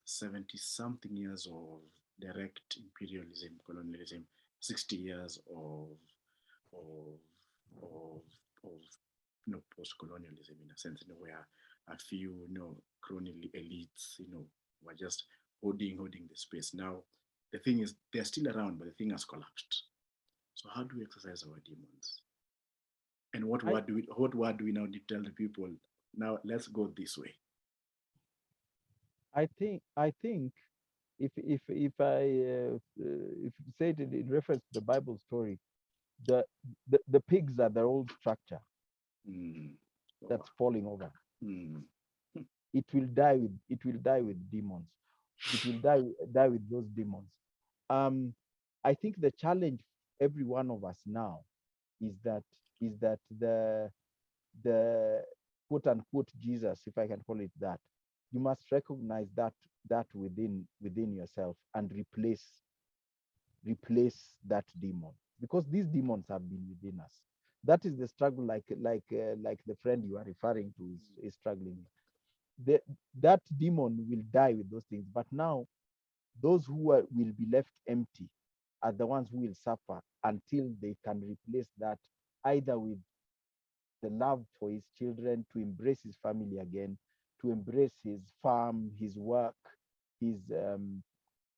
70 something years of direct imperialism, colonialism, 60 years of post-colonialism, in a sense, where a few, crony elites, were just holding the space. Now, the thing is, they're still around, but the thing has collapsed. So how do we exercise our demons? And what word do we now tell the people? Now let's go this way. I think if I say it in reference to the Bible story, the pigs are their old structure that's falling over. It will die with demons. It will die with those demons. I think the challenge every one of us now is that the quote unquote Jesus, if I can call it that, you must recognize that within yourself and replace that demon, because these demons have been within us. That is the struggle, like the friend you are referring to is struggling. That demon will die with those things, but now those who will be left empty are the ones who will suffer until they can replace that, either with the love for his children, to embrace his family again, to embrace his farm, his work, his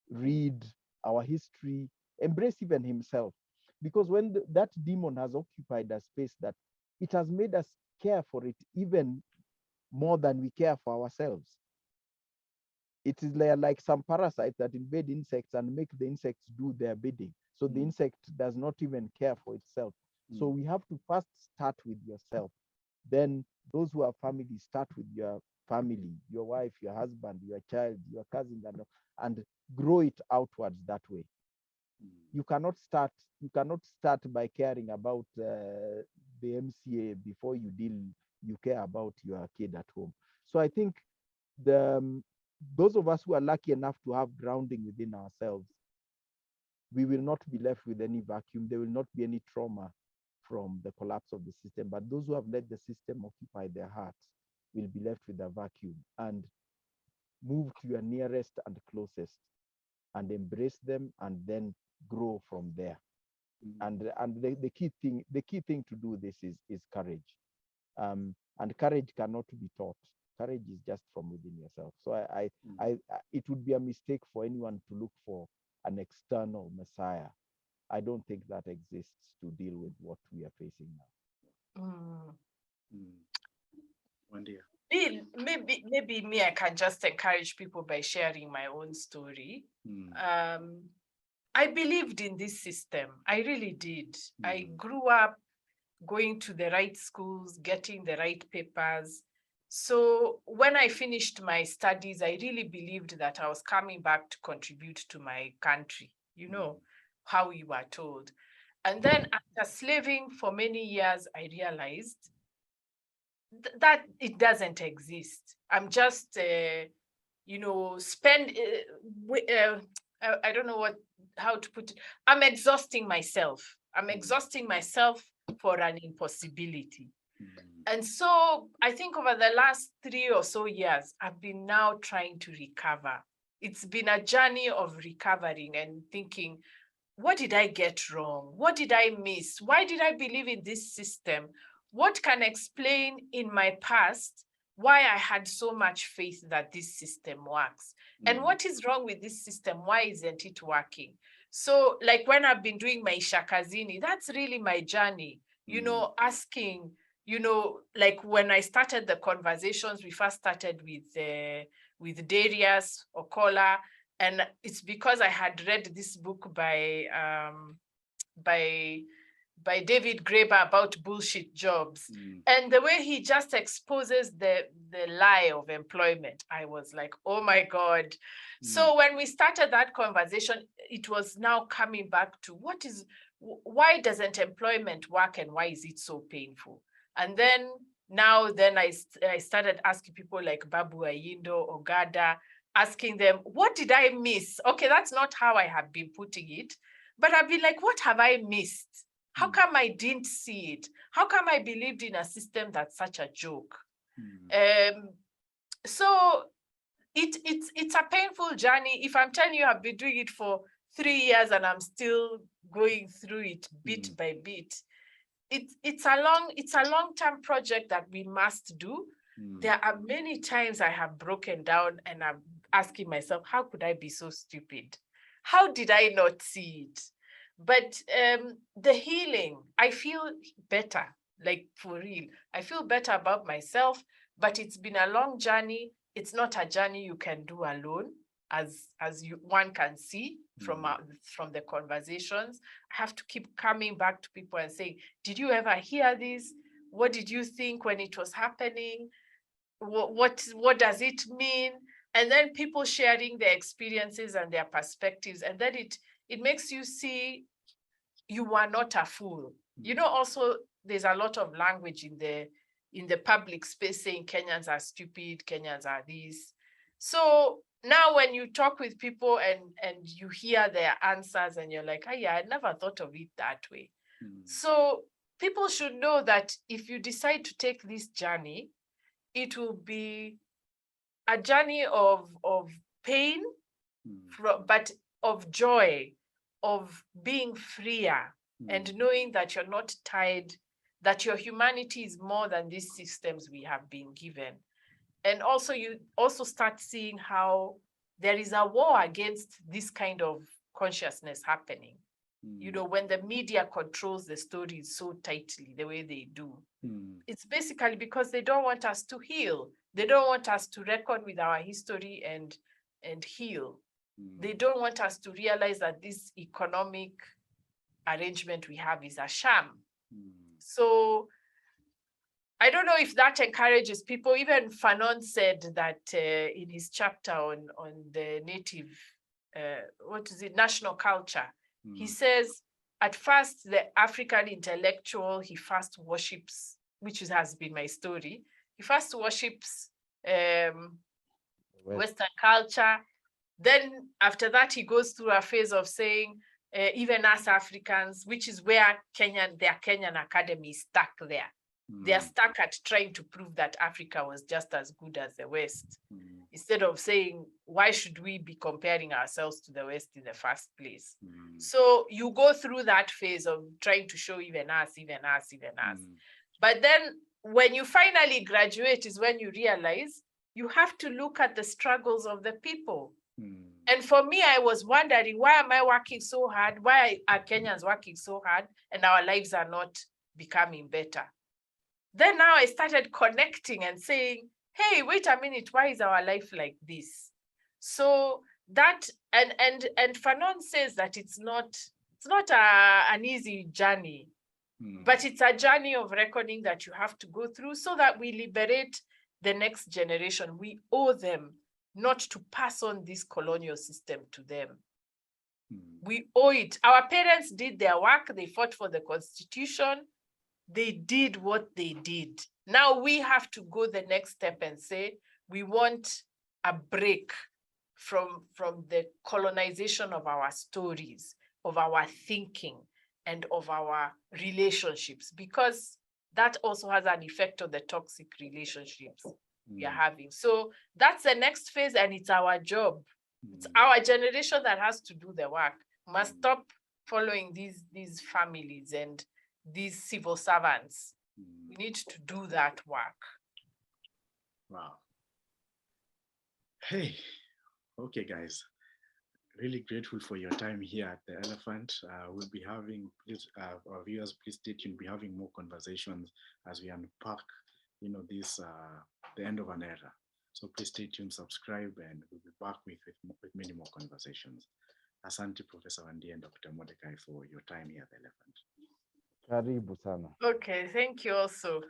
read our history, embrace even himself. Because when that demon has occupied a space, that it has made us care for it even more than we care for ourselves. It is like some parasites that invade insects and make the insects do their bidding. So the insect does not even care for itself. So we have to first start with yourself. Then those who have family, start with your family, your wife, your husband, your child, your cousin, and grow it outwards that way. You cannot start by caring about the MCA before you care about your kid at home. So I think those of us who are lucky enough to have grounding within ourselves, we will not be left with any vacuum. There will not be any trauma from the collapse of the system. But those who have let the system occupy their hearts will be left with a vacuum, and move to your nearest and closest and embrace them, and then grow from there. And the key thing to do this is courage. And courage cannot be taught. Courage is just from within yourself. So it would be a mistake for anyone to look for an external messiah. I don't think that exists to deal with what we are facing now. Wandia. Maybe me, I can just encourage people by sharing my own story. I believed in this system. I really did. I grew up going to the right schools, getting the right papers. So when I finished my studies, I really believed that I was coming back to contribute to my country, how you were told. And then after slaving for many years, I realized that it doesn't exist. I'm just, I don't know how to put it. I'm exhausting myself. I'm exhausting myself for an impossibility. And so I think over the last 3 or so years, I've been now trying to recover. It's been a journey of recovering and thinking, what did I get wrong? What did I miss? Why did I believe in this system? What can explain in my past why I had so much faith that this system works? And what is wrong with this system? Why isn't it working? So like when I've been doing my Shakazini, that's really my journey, asking, like when I started the conversations, we first started with Darius Okola, and it's because I had read this book by David Graeber about bullshit jobs. And the way he just exposes the lie of employment, I was like, oh my God. So when we started that conversation, it was now coming back to why doesn't employment work and why is it so painful? And then I started asking people like Babu Ayindo, Ogada, asking them, what did I miss? Okay, that's not how I have been putting it, but I've been like, what have I missed? How come I didn't see it? How come I believed in a system that's such a joke? So it's a painful journey. If I'm telling you, I've been doing it for 3 years and I'm still going through it bit by bit. It's a long-term project that we must do. There are many times I have broken down and I'm asking myself, how could I be so stupid? How did I not see it? But the healing, I feel better, like for real. I feel better about myself, but it's been a long journey. It's not a journey you can do alone, as one can see from the conversations. I have to keep coming back to people and saying, did you ever hear this? What did you think when it was happening? What does it mean? And then people sharing their experiences and their perspectives, and then it makes you see you are not a fool. Also, there's a lot of language in the public space saying Kenyans are stupid, Kenyans are this. So now when you talk with people and you hear their answers and you're like, oh yeah, I never thought of it that way. So people should know that if you decide to take this journey, it will be a journey of pain, but of joy, of being freer, and knowing that you're not tied, that your humanity is more than these systems we have been given. And also you also start seeing how there is a war against this kind of consciousness happening. You know, when the media controls the stories so tightly the way they do, it's basically because they don't want us to heal. They don't want us to reckon with our history and heal. They don't want us to realize that this economic arrangement we have is a sham. So I don't know if that encourages people. Even Fanon said that in his chapter on the native, national culture, he says, at first, the African intellectual, he first worships, which has been my story, he first worships Western culture. Then after that, he goes through a phase of saying, even us Africans, which is where their Kenyan academy is stuck there. They're stuck at trying to prove that Africa was just as good as the West, instead of saying, why should we be comparing ourselves to the West in the first place? So you go through that phase of trying to show even us. But then when you finally graduate is when you realize you have to look at the struggles of the people. And for me, I was wondering, why am I working so hard? Why are Kenyans working so hard and our lives are not becoming better? Then now I started connecting and saying, hey, wait a minute, why is our life like this? So that, and Fanon says that it's not an easy journey, but it's a journey of reckoning that you have to go through so that we liberate the next generation. We owe them not to pass on this colonial system to them. We owe it. Our parents did their work. They fought for the Constitution. They did what they did. Now we have to go the next step and say, we want a break from the colonization of our stories, of our thinking, and of our relationships, because that also has an effect on the toxic relationships we are having. So that's the next phase, and it's our job. It's our generation that has to do the work. We must stop following these families and these civil servants. We need to do that work. Wow. Hey, okay, guys. Really grateful for your time here at the Elephant. We'll be having, please, our viewers, please stay tuned. We'll be having more conversations as we unpack, this, the end of an era. So please stay tuned, subscribe, and we'll be back with many more conversations. Asante, Professor Wandia and Dr. Mordecai, for your time here at the Elephant. Karibu sana. Okay, thank you also.